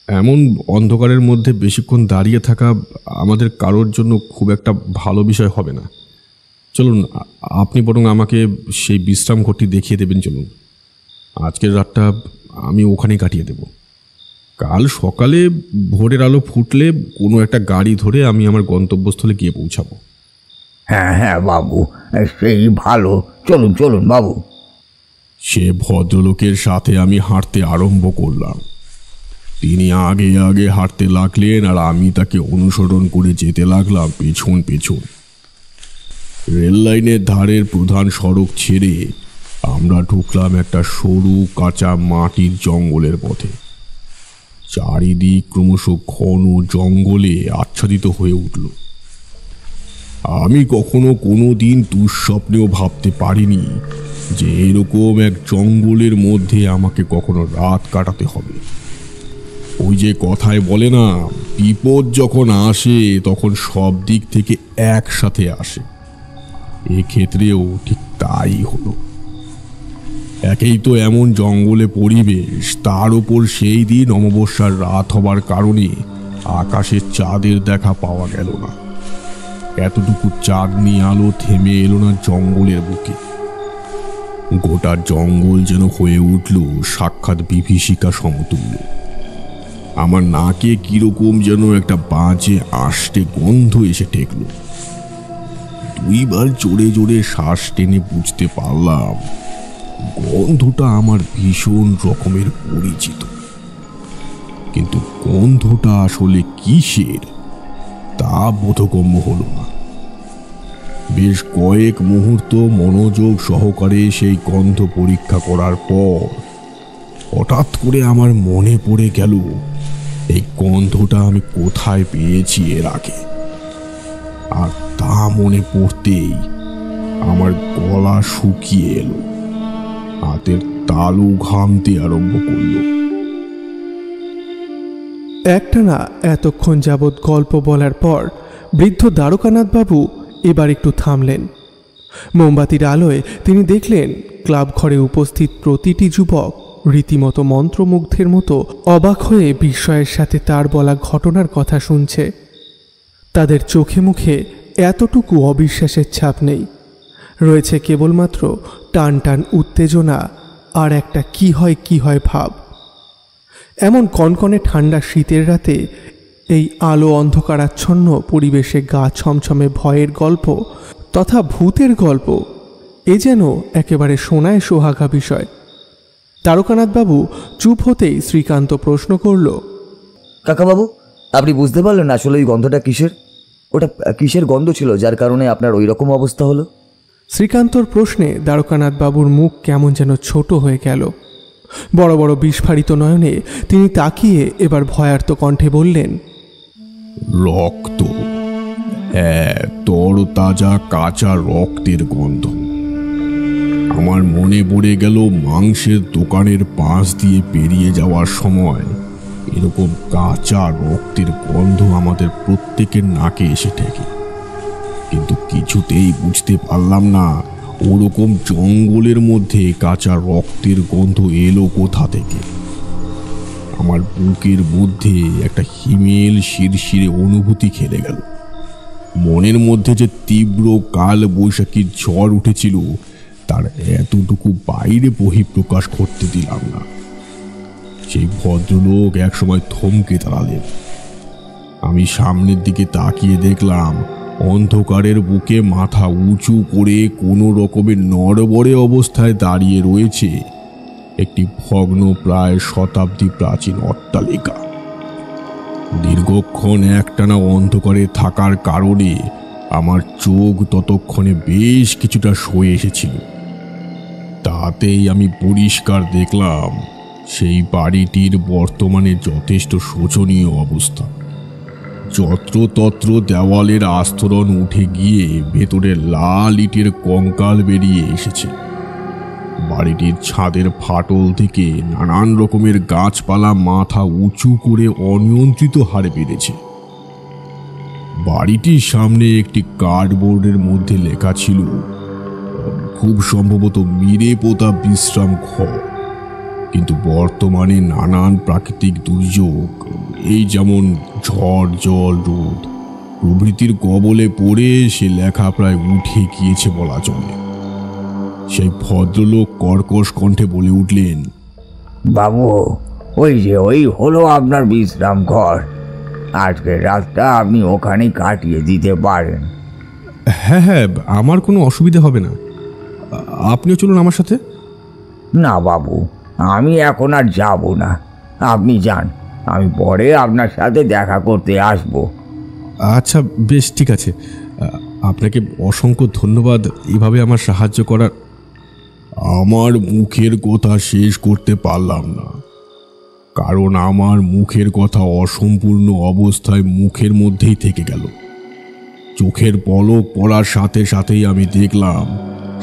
এমন অন্ধকারের মধ্যে বেশিক্ষণ দাঁড়িয়ে থাকা আমাদের কারোর জন্য খুব একটা ভালো বিষয় হবে না। চলুন, আপনি বরং আমাকে সেই বিশ্রাম ঘরটি দেখিয়ে দেবেন। চলুন, আজকের রাতটা আমি ওখানেই কাটিয়ে দেব। কাল সকালে ভোরের আলো ফুটলে কোনো একটা গাড়ি ধরে আমি আমার গন্তব্যস্থলে গিয়ে পৌঁছাবো। হ্যাঁ হ্যাঁ বাবু, সেই ভালো, চলুন চলুন বাবু। সে ভদ্রলোকের সাথে আমি হাঁটতে আরম্ভ করলাম। তিনি আগে আগে হাঁটতে লাগলেন আর আমি তাকে অনুসরণ করে যেতে লাগলাম পেছন পেছন। রেল লাইনের ধারের প্রধান সড়ক ছেড়ে আমরা ঢুকলাম একটা সরু কাঁচা মাটির জঙ্গলের পথে। চারিদিক ক্রমশ ঘন জঙ্গলে আচ্ছাদিত হয়ে উঠল। আমি কখনো কোনো দিন দুঃস্বপ্নেও ভাবতে পারিনি যে এরকম এক জঙ্গলের মধ্যে আমাকে কখনো রাত কাটাতে হবে। ওই যে কথায় বলে না, বিপদ যখন আসে তখন সব দিক থেকে একসাথে আসে, এক্ষেত্রেও ঠিক তাই হলো। একেই তো এমন জঙ্গলে পরিবেশ, তার উপর সেই দিন অমাবস্যার রাত হবার কারণে আকাশে চাঁদের দেখা পাওয়া গেল না। এতটুকু চাঁদনি আলো থেমে এলো না জঙ্গলের বুকে। গোটা জঙ্গল যেন হয়ে উঠল সাক্ষাৎ বিভীষিকা সমতুল্য। আমার নাকে কিরকম যেন একটা বাজে আষ্টে গন্ধ এসে ঠেকল। দুইবার জোরে জোরে শ্বাস টেনে বুঝতে পারলাম গন্ধটা আমার ভীষণ রকমের পরিচিত, কিন্তু গন্ধটা আসলে কিসের তা বোধগম্য হলো না। বেশ কয়েক মুহূর্ত মনোযোগ সহকারে সেই গন্ধ পরীক্ষা করার পর হঠাৎ করে আমার মনে পড়ে গেল এই গন্ধটা আমি কোথায় পেয়েছি এর আগে। আর তা মনে পড়তেই আমার গলা শুকিয়ে এলো, হাতের তালু ঘামতে আরম্ভ করলো। একটানা এতক্ষণ যাবৎ গল্প বলার পর বৃদ্ধ দ্বারকানাথ বাবু এবার একটু থামলেন। মোমবাতির আলোয় তিনি দেখলেন ক্লাব ঘরে উপস্থিত প্রতিটি যুবক রীতিমতো মন্ত্রমুগ্ধের মতো অবাক হয়ে বিস্ময়ের সাথে তার বলা ঘটনার কথা শুনছে। তাদের চোখে মুখে এতটুকু অবিশ্বাসের ছাপ নেই, রয়েছে কেবলমাত্র টান টান উত্তেজনা আর একটা কি হয় ভাব। এমন কনকনে ঠান্ডা শীতের রাতে এই আলো অন্ধকারাচ্ছন্ন পরিবেশে গা ছমছমে ভয়ের গল্প তথা ভূতের গল্প, এ যেন একেবারে সোনায় সোহাগা বিষয়। তারকানাথবাবু চুপ হতেই শ্রীকান্ত প্রশ্ন করল, কাকাবাবু, আপনি বুঝতে পারলেন আসলে ওই গন্ধটা কিসের? ওটা কিসের গন্ধ ছিল যার কারণে আপনার ওই রকম অবস্থা হলো? শ্রীকান্তর প্রশ্নে দ্বারকানাথবাবুর মুখ কেমন যেন ছোট হয়ে গেল। বড় বড় বিস্ফারিত নয়নে তিনি তাকিয়ে এবার ভয়ার্ত কণ্ঠে বললেন, রক্ত। হ্যাঁ, তরতাজা কাঁচা রক্তের গন্ধ। আমার মনে পড়ে গেল মাংসের দোকানের পাশ দিয়ে পেরিয়ে যাওয়ার সময় এরকম কাঁচা রক্তের গন্ধ আমাদের প্রত্যেকের নাকে এসে ঠেকে, কিন্তু কিছুতেই বুঝতে পারলাম না ওরকম জঙ্গলের মধ্যে কাঁচা রক্তের গন্ধ এলো কোথা থেকে। আমার বুকের মধ্যে একটা হিমেল শিরশিরে অনুভূতি খেলে গেল। মনের মধ্যে যে তীব্র কাল বৈশাখীর ঝড় উঠেছিল তার এতটুকু বাইরে বহিঃপ্রকাশ করতে দিলাম না। সেই ভদ্রলোক একসময় থমকে দাঁড়ালেন। আমি সামনের দিকে তাকিয়ে দেখলাম অন্ধকারের বুকে মাথা উঁচু করে কোনো রকমের নড়বড়ে অবস্থায় দাঁড়িয়ে রয়েছে একটি ভগ্ন প্রায় শতাব্দী প্রাচীন অট্টালিকা। দীর্ঘক্ষণ একটানা অন্ধকারে থাকার কারণে আমার চোখ ততক্ষণে বেশ কিছুটা সয়ে এসেছিল। তাতেই আমি পরিষ্কার দেখলাম সেই বাড়িটির বর্তমানে যথেষ্ট শোচনীয় অবস্থা। যত্রতত্র দেওয়ালের আস্তরণ উঠে গিয়ে ভেতরে লাল ইটের কঙ্কাল বেরিয়ে এসেছে। বাড়িটির ছাদের ফাটল থেকে নানান রকমের গাছপালা মাথা উঁচু করে অনিয়ন্ত্রিত হারে বেড়েছে। বাড়িটির সামনে একটি কার্ডবোর্ডের মধ্যে লেখা ছিল, খুব সম্ভবত মিরে পোতা বিশ্রাম ঘর। কিন্তু বর্তমানে নানান প্রাকৃতিক দুর্যোগ, এই যেমন ঝড়, জল, রোদ প্রভৃতির কবলে পড়ে সে লেখা প্রায় উঠে গিয়েছে বলা চলে। সেই ভদ্রলোক কর্কশ কণ্ঠে বলে উঠলেন, বাবু, ওই হলো আপনার বিশ্রাম ঘর। আজকের রাতটা আপনি ওখানেই কাটিয়ে দিতে পারেন। হ্যাঁ হ্যাঁ, আমার কোনো অসুবিধা হবে না, আপনিও চলুন আমার সাথে। না বাবু, আমি এখন আর যাব না, আপনি যান, আমি পরে আপনার সাথে দেখা করতে আসব। আচ্ছা বেশ, ঠিক আছে। আপনাকে অসংখ্য ধন্যবাদ এভাবে আমার সাহায্য করার। আমার মুখের কথা শেষ করতে পারলাম না, কারণ আমার মুখের কথা অসম্পূর্ণ অবস্থায় মুখের মধ্যেই থেকে গেল। চোখের পলক পড়ার সাথে সাথেই আমি দেখলাম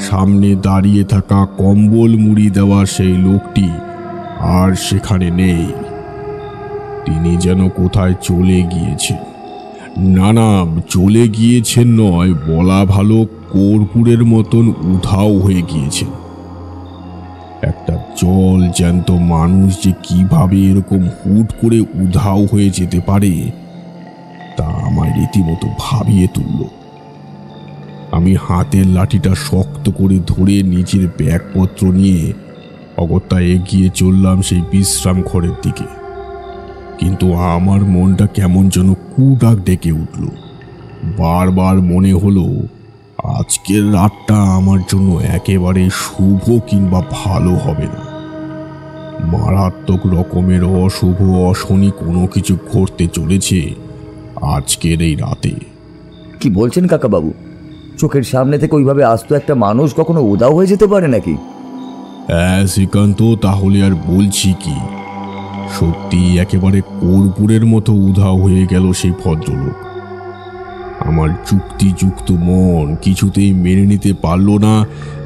সামনে দাঁড়িয়ে থাকা কম্বল মুড়ি দেওয়া সেই লোকটি আর সেখানে নেই। তিনি যেন কোথায় চলে গিয়েছেন। না, চলে গিয়েছেন নয়, বলা ভালো কর্পূরের মতন উধাও হয়ে গিয়েছেন। একটা জল জ্যান্ত মানুষ যে কিভাবে এরকম হুট করে উধাও হয়ে যেতে পারে তা আমায় রীতিমতো ভাবিয়ে তুলল। আমি হাতের লাঠিটা শক্ত করে ধরে নিজের ব্যাগপত্র নিয়ে অগত্যা এগিয়ে চললাম সেই বিশ্রাম ঘরের দিকে। কিন্তু আমার মনটা কেমন যেন কুডাক ডেকে উঠল। বারবার মনে হলো আজকের রাতটা আমার জন্য একেবারে শুভ কিংবা ভালো হবে না। মারাত্মক রকমের অশুভ অশনি কোনো কিছু ঘটতে চলেছে আজকের এই রাতে। কি বলছেন কাকাবাবু? চোখের সামনে থেকে ওইভাবে আস্ত একটা মানুষ কখনো উধাও হয়ে যেতে পারে নাকি? হ্যাঁ শ্রীকান্ত, তাহলে আর বলছি কি, সত্যি একেবারে কর্পূরের মতো উধাও হয়ে গেল সেই ভদ্রলোক। আমার যুক্তিযুক্ত মন কিছুতেই মেনে নিতে পারল না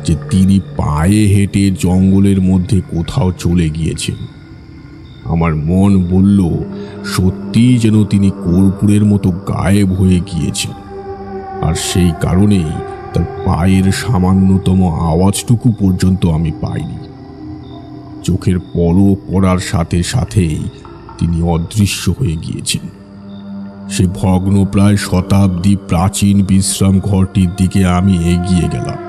যে তিনি পায়ে হেঁটে জঙ্গলের মধ্যে কোথাও চলে গিয়েছেন। আমার মন বলল সত্যিই যেন তিনি কর্পূরের মতো গায়েব হয়ে গিয়েছেন, আর সেই কারণেই তার পায়ের সামান্যতম আওয়াজটুকু পর্যন্ত আমি পাইনি। চোখের পলক পড়ার সাথে সাথেই তিনি অদৃশ্য হয়ে গিয়েছেন। সে ভগ্নপ্রায় শতাব্দী প্রাচীন বিশ্রাম ঘরটির দিকে আমি এগিয়ে গেলাম।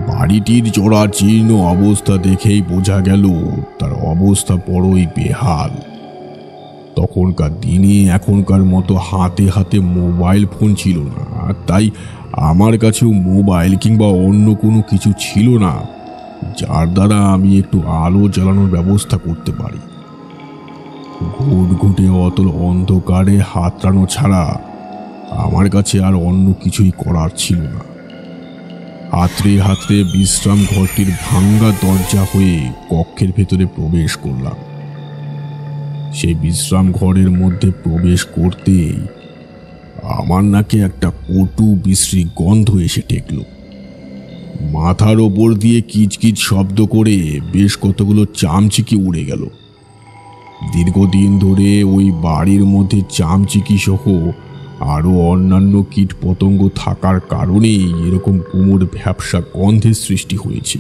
বাড়িটির জরাজীর্ণ অবস্থা দেখেই বোঝা গেল তার অবস্থা বড়ই বেহাল। তখনকার দিনে এখনকার মতো হাতে হাতে মোবাইল ফোন ছিল না, তাই আমার কাছেও মোবাইল কিংবা অন্য কোনো কিছু ছিল না যার দ্বারা আমি একটু আলো জ্বালানোর ব্যবস্থা করতে পারি। ঘুটঘুটে অতল অন্ধকারে হাতড়ানো ছাড়া আমার কাছে আর অন্য কিছুই করার ছিল না। হাতড়ে হাতড়ে বিশ্রাম ঘরটির ভাঙ্গা দরজা হয়ে কক্ষের ভেতরে প্রবেশ করলাম। সেই বিশ্রাম ঘরের মধ্যে প্রবেশ করতেই আমার নাকে একটা কটু বিশ্রী গন্ধ এসে ঠেকল। মাথার ওপর দিয়ে কিচকিচ শব্দ করে বেশ কতগুলো চামচিকি উড়ে গেল। দীর্ঘদিন ধরে ওই বাড়ির মধ্যে চামচিকি সহ আরও অন্যান্য কীট পতঙ্গ থাকার কারণেই এরকম গুমোট ভ্যাপসা গন্ধের সৃষ্টি হয়েছে।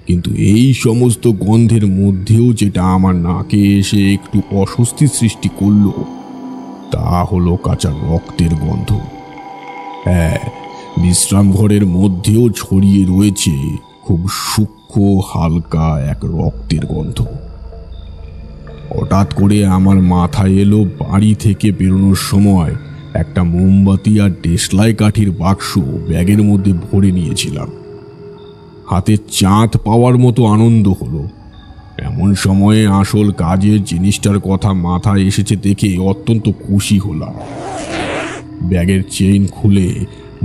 কিন্তু এই সমস্ত গন্ধের মধ্যেও যেটা আমার নাকে এসে একটু অস্বস্তি সৃষ্টি করল তা হলো কাঁচা রক্তের গন্ধ। হ্যাঁ, বিশ্রাম ঘরের মধ্যেও ছড়িয়ে রয়েছে খুব সূক্ষ্ম হালকা এক রক্তের গন্ধ। হঠাৎ করে আমার মাথায় এলো বাড়ি থেকে বেরোনোর সময় একটা মোমবাতি আর দেশলাই কাঠির বাক্স ব্যাগের মধ্যে ভরে নিয়েছিলাম। হাতে চাঁদ পাওয়ার মতো আনন্দ হলো। এমন সময়ে আসল কাজের জিনিসটার কথা মাথায় এসেছে দেখে অত্যন্ত খুশি হলাম। ব্যাগের চেইন খুলে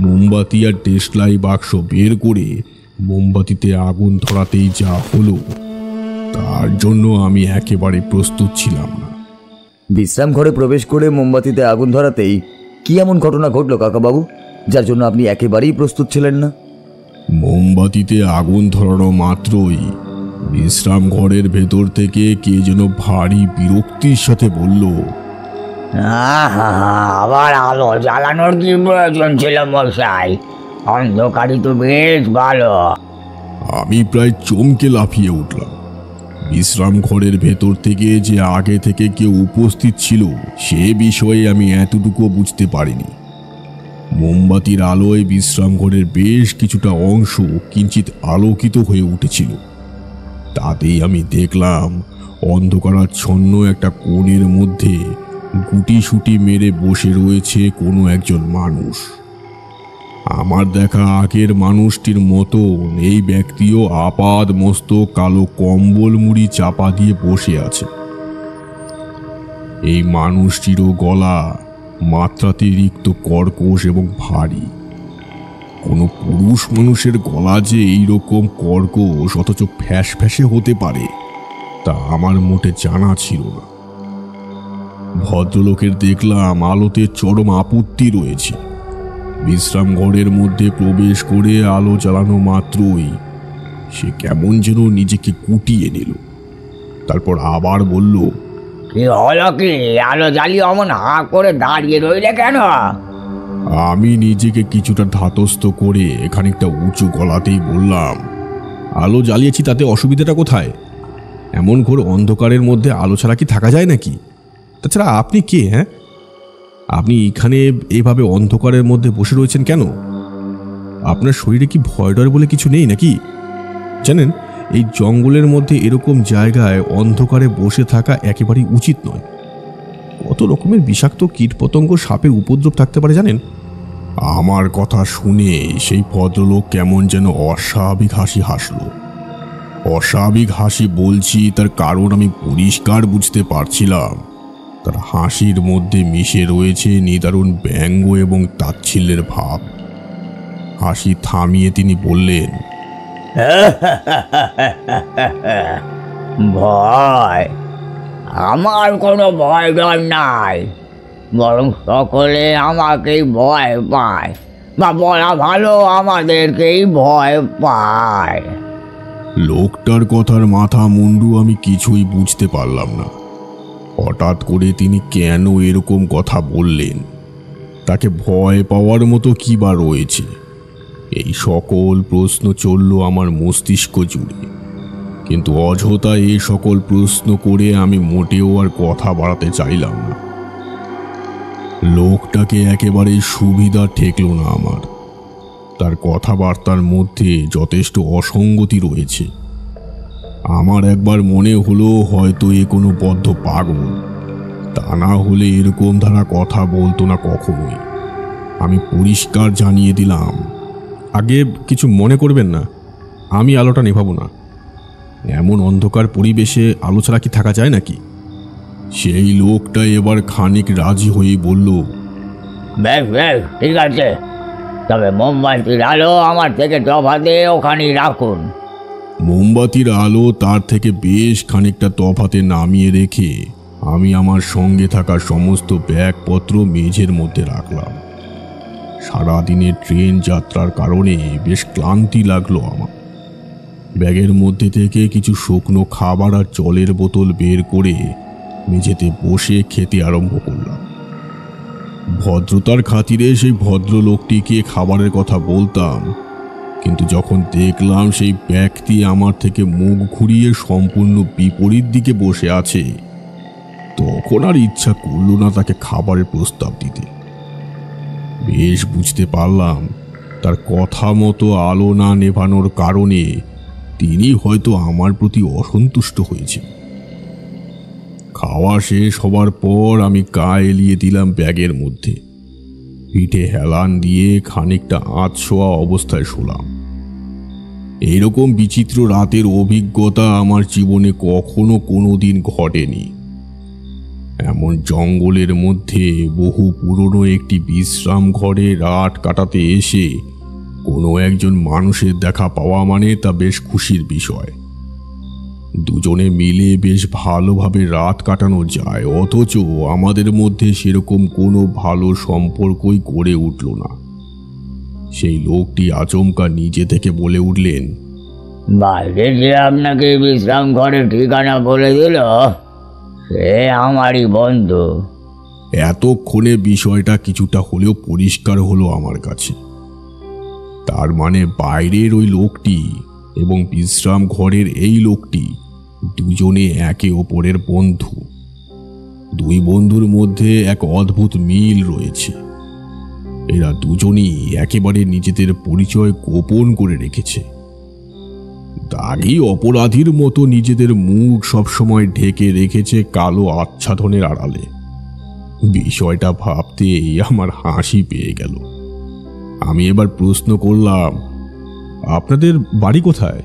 মোমবাতি আর দেশলাই বাক্স বের করে মোমবাতিতে আগুন ধরাতেই যা হলো তার জন্য আমি একেবারে প্রস্তুত ছিলাম না। বিশ্রাম ঘরে প্রবেশ করে মোমবাতিতে আগুন ধরাতেই কি এমন ঘটনা ঘটলো কাকাবাবু, যার জন্য আপনি একেবারেই প্রস্তুত ছিলেন না? মোমবাতিতে আগুন ধরানো মাত্রই বিশ্রাম ঘরের ভেতর থেকে কে যেন ভারী বিরক্তির সাথে বলল, আবার আলো জ্বালানোর কি প্রয়োজন ছিল মশাই? অন্ধকারই তো বেশ ভালো। আমি প্রায় চমকে লাফিয়ে উঠলাম। বিশ্রাম ঘরের ভেতর থেকে যে আগে থেকে কেউ উপস্থিত ছিল সে বিষয়ে আমি এতটুকু বুঝতে পারিনি। মোমবাতির আলোয় বিশ্রাম ঘরের বেশ কিছুটা অংশ কিঞ্চিত আলোকিত হয়ে উঠেছিল। তাতেই আমি দেখলাম অন্ধকারাচ্ছন্ন একটা কোণের মধ্যে গুটিসুটি মেরে বসে রয়েছে কোনো একজন মানুষ। আমার দেখা আগের মানুষটির মতো এই ব্যক্তিও আপাদ মস্তক কালো কম্বল মুড়ি চাপা দিয়ে বসে আছে। এই মানুষটিরও গলা মাত্রাতিরিক্ত কর্কশ এবং ভারী। কোনো পুরুষ মানুষের গলা যে এইরকম কর্কশ অথচ ফ্যাস ফ্যাসে হতে পারে তা আমার মোটে জানা ছিল না। ভদ্রলোকের দেখলাম আলোতে চরম আপত্তি রয়েছে। বিশ্রাম ঘরের মধ্যে প্রবেশ করে আলো জ্বালানো মাত্রই সে কেমন যেন নিজেকে কুটিয়ে নিল। তারপর আবার বলল, কি হলো কি? আলো জ্বালিয়ে অমন হা করে দাঁড়িয়ে রইলে কেন? আমি নিজেকে কিছুটা ধাতস্থ করে খানিকটা উঁচু গলাতেই বললাম, আলো জ্বালিয়েছি তাতে অসুবিধাটা কোথায়? এমন ঘোর অন্ধকারের মধ্যে আলো ছাড়া কি থাকা যায় নাকি? তাছাড়া আপনি কে? হ্যাঁ, আপনি এখানে এইভাবে অন্ধকারের মধ্যে বসে রয়েছেন কেন? আপনার শরীরে কি ভয় ডর বলে কিছু নেই নাকি? জানেন, এই জঙ্গলের মধ্যে এরকম জায়গায় অন্ধকারে বসে থাকা একেবারেই উচিত নয়। কত রকমের বিষাক্ত কীটপতঙ্গ সাপের উপদ্রব থাকতে পারে জানেন? আমার কথা শুনে সেই ভদ্রলোক কেমন যেন অস্বাভাবিক হাসি হাসল। অস্বাভাবিক হাসি বলছি তার কারণ আমি পরিষ্কার বুঝতে পারছিলাম তার হাসির মধ্যে মিশে রয়েছে নিদারুণ ব্যঙ্গ এবং তাচ্ছিল্যের ভাব। হাসি থামিয়ে তিনি বললেন, ভয়? আমার কোনো ভয় ডর নাই, বরং সকলে আমাকেই ভয় পায়, বা বলা ভালো আমাদেরকেই ভয় পায়। লোকটার কথার মাথা মুন্ডু আমি কিছুই বুঝতে পারলাম না। হঠাৎ করে তিনি কেন এরকম কথা বললেন? তাকে ভয় পাওয়ার মতো কি বা রয়েছে? এই সকল প্রশ্ন চলল আমার মস্তিষ্ক জুড়ে। কিন্তু অযথা এই সকল প্রশ্ন করে আমি মোটেও আর কথা বাড়াতে চাইলাম না। লোকটাকে একেবারেই সুবিধা ঠেকল না আমার। তার কথাবার্তার মধ্যে যথেষ্ট অসঙ্গতি রয়েছে। আমার একবার মনে হলো হয়তো এ কোনো বদ্ধ পাগল, তা না হলে এরকম ধারা কথা বলতো না কখনোই। আমি পরিষ্কার জানিয়ে দিলাম, আগে কিছু মনে করবেন না, আমি আলোটা নেভাবো না। এমন অন্ধকার পরিবেশে আলো ছাড়া কি থাকা যায় নাকি? সেই লোকটা এবার খানিক রাজি হয়ে বলল, বেশ বেশ, ঠিক আছে, তবে মোমবাতির আলো আমার থেকে তফাতে ওখানেই রাখুন। মোমবাতির আলো তার থেকে বেশ খানিকটা তফাতে নামিয়ে রেখে আমি আমার সঙ্গে থাকা সমস্ত ব্যাগপত্র মেঝের মধ্যে রাখলাম। সারাদিনের ট্রেন যাত্রার কারণে বেশ ক্লান্তি লাগলো আমার। ব্যাগের মধ্যে থেকে কিছু শুকনো খাবার আর জলের বোতল বের করে মেঝেতে বসে খেতে আরম্ভ করলাম। ভদ্রতার খাতিরে সেই ভদ্রলোকটিকে খাবারের কথা বলতাম, কিন্তু যখন দেখলাম সেই ব্যক্তি আমার থেকে মুখ ঘুরিয়ে সম্পূর্ণ বিপরীত দিকে বসে আছে, তখন আর ইচ্ছা করল না তাকে খাবারের প্রস্তাব দিতে। বেশ বুঝতে পারলাম তার কথা মতো আলো না নেভানোর কারণে তিনি হয়তো আমার প্রতি অসন্তুষ্ট হয়েছে। খাওয়া শেষ হবার পর আমি গা এলিয়ে দিলাম ব্যাগের মধ্যে, পিঠে হেলান দিয়ে খানিকটা আধশোয়া অবস্থায় শুলাম। এইরকম বিচিত্র রাতের অভিজ্ঞতা আমার জীবনে কখনো কোনোদিন ঘটেনি। এমন জঙ্গলের মধ্যে বহু পুরনো একটি বিশ্রাম ঘরে রাত কাটাতে এসে কোনো একজন মানুষের দেখা পাওয়া মানে তা বেশ খুশির বিষয়। দুজনে মিলে বেশ ভালোভাবে রাত কাটানো যায়, অথচ আমাদের মধ্যে সেরকম কোনো ভালো সম্পর্কই গড়ে উঠল না। সেই লোকটি আচমকা নিজে থেকে বলে উঠলেন, বাইরে যে আপনাকে বিশ্রাম ঘরের ঠিকানা বলে দিল, সে আমারই বন্ধু। এতক্ষণে বিষয়টা কিছুটা হলেও পরিষ্কার হলো আমার কাছে। তার মানে বাইরের ওই লোকটি এবং বিশ্রাম ঘরের এই লোকটি দুজনে একে অপরের বন্ধু। দুই বন্ধুর মধ্যে এক অদ্ভুত মিল রয়েছে। এরা দুজনেই একেবারে নিজেদের পরিচয় গোপন করে রেখেছে। দাগী অপরাধীর মতো নিজেদের মুখ সবসময় ঢেকে রেখেছে কালো আচ্ছাদনের আড়ালে। বিষয়টা ভাবতেই আমার হাসি পেয়ে গেল। আমি এবার প্রশ্ন করলাম, আপনাদের বাড়ি কোথায়?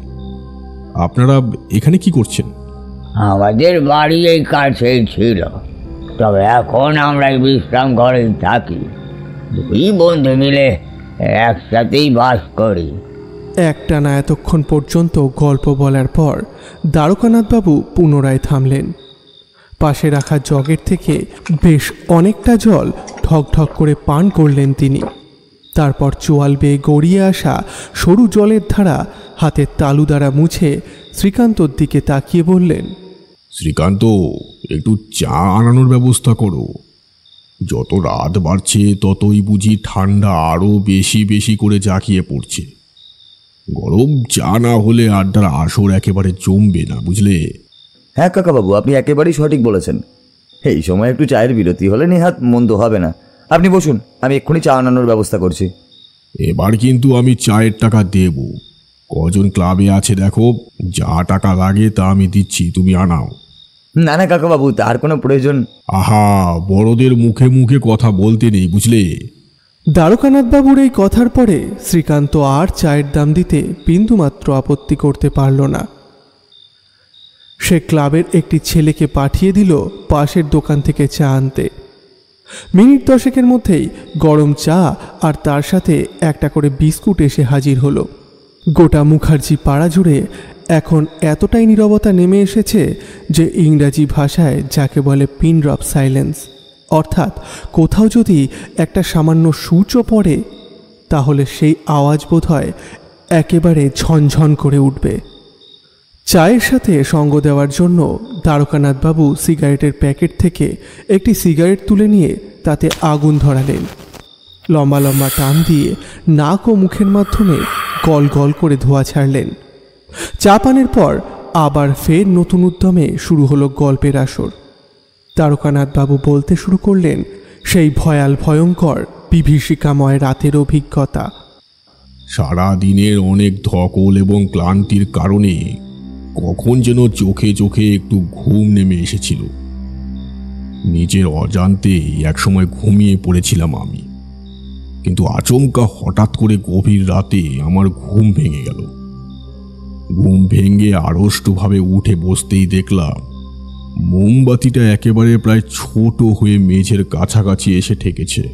আপনারা এখানে কি করছেন? আমাদের বাড়ি এই কাছেই ছিল, তবে এখন আমরা এই বিশ্রাম ঘরেই থাকি। দুই বন্ধু মিলে একসাথেই বাস করি। একটানা এতক্ষণ পর্যন্ত গল্প বলার পর দ্বারকানাথবাবু পুনরায় থামলেন। পাশে রাখা জগের থেকে বেশ অনেকটা জল ঠক ঠক করে পান করলেন তিনি। তারপর চোয়াল বেয়ে গড়িয়ে আসা সরু জলের ধারা হাতের তালু দ্বারা মুছে শ্রীকান্তর দিকে তাকিয়ে বললেন, শ্রীকান্ত, একটু চা আনানোর ব্যবস্থা করো। যত রাত বাড়ছে ততই বুঝি ঠান্ডা আরো বেশি বেশি করে জাঁকিয়ে পড়ছে। গরম চা না হলে আড্ডার আসর একেবারে জমবে না, বুঝলে? হ্যাঁ কাকাবাবু, আপনি একেবারেই সঠিক বলেছেন। এই সময় একটু চায়ের বিরতি হলে নেহাত মন্দ হবে না। আপনি বসুন, আমি এক্ষুনি চা আনানোর ব্যবস্থা করছি। এবার কিন্তু আমি চায়ের টাকা দেব। কজন ক্লাবে আছে দেখো, যা টাকা লাগে তা আমি দিচ্ছি, তুমি আনাও। না না কাকাবাবু, তার কোনো প্রয়োজন। আহা, বড়দের মুখে মুখে কথা বলতে নেই, বুঝলে? দ্বারকানাথবাবুর এই কথার পরে শ্রীকান্ত আর চায়ের দাম দিতে বিন্দুমাত্র আপত্তি করতে পারল না। সে ক্লাবের একটি ছেলেকে পাঠিয়ে দিল পাশের দোকান থেকে চা আনতে। মিনিট 10 মধ্যেই গরম চা আর তার সাথে একটা করে বিস্কুট এসে হাজির হলো। গোটা মুখার্জি পাড়া জুড়ে এখন এতটাই নীরবতা নেমে এসেছে যে ইংরাজি ভাষায় যাকে বলে পিন ড্রপ সাইলেন্স, অর্থাৎ কোথাও যদি একটা সামান্য সূচও পড়ে তাহলে সেই আওয়াজ বোধহয় একেবারে ঝনঝন করে উঠবে। চায়ের সাথে সঙ্গ দেওয়ার জন্য দ্বারকানাথবাবু সিগারেটের প্যাকেট থেকে একটি সিগারেট তুলে নিয়ে তাতে আগুন ধরালেন। লম্বা লম্বা টান দিয়ে নাক ও মুখের মাধ্যমে গল গল করে ধোঁয়া ছাড়লেন। চা পানের পর আবার ফের নতুন উদ্যমে শুরু হলো গল্পের আসর। তারকানাথবাবু বলতে শুরু করলেন সেই ভয়াল ভয়ঙ্কর বিভীষিকাময় রাতের অভিজ্ঞতা। সারা দিনের অনেক ধকল এবং ক্লান্তির কারণে কখন যেন চোখে চোখে একটু ঘুম নেমে এসেছিল। নিজের অজান্তেই একসময় ঘুমিয়ে পড়েছিলাম আমি, কিন্তু আচমকা হঠাৎ করে গভীর রাতে আমার ঘুম ভেঙে গেল। ঘুম ভেঙে আড়ষ্টভাবে উঠে বসতেই দেখলাম মোমবাতিটা একেবারে প্রায় ছোট হয়ে মেঝের কাছাকাছি এসে ঠেকেছে।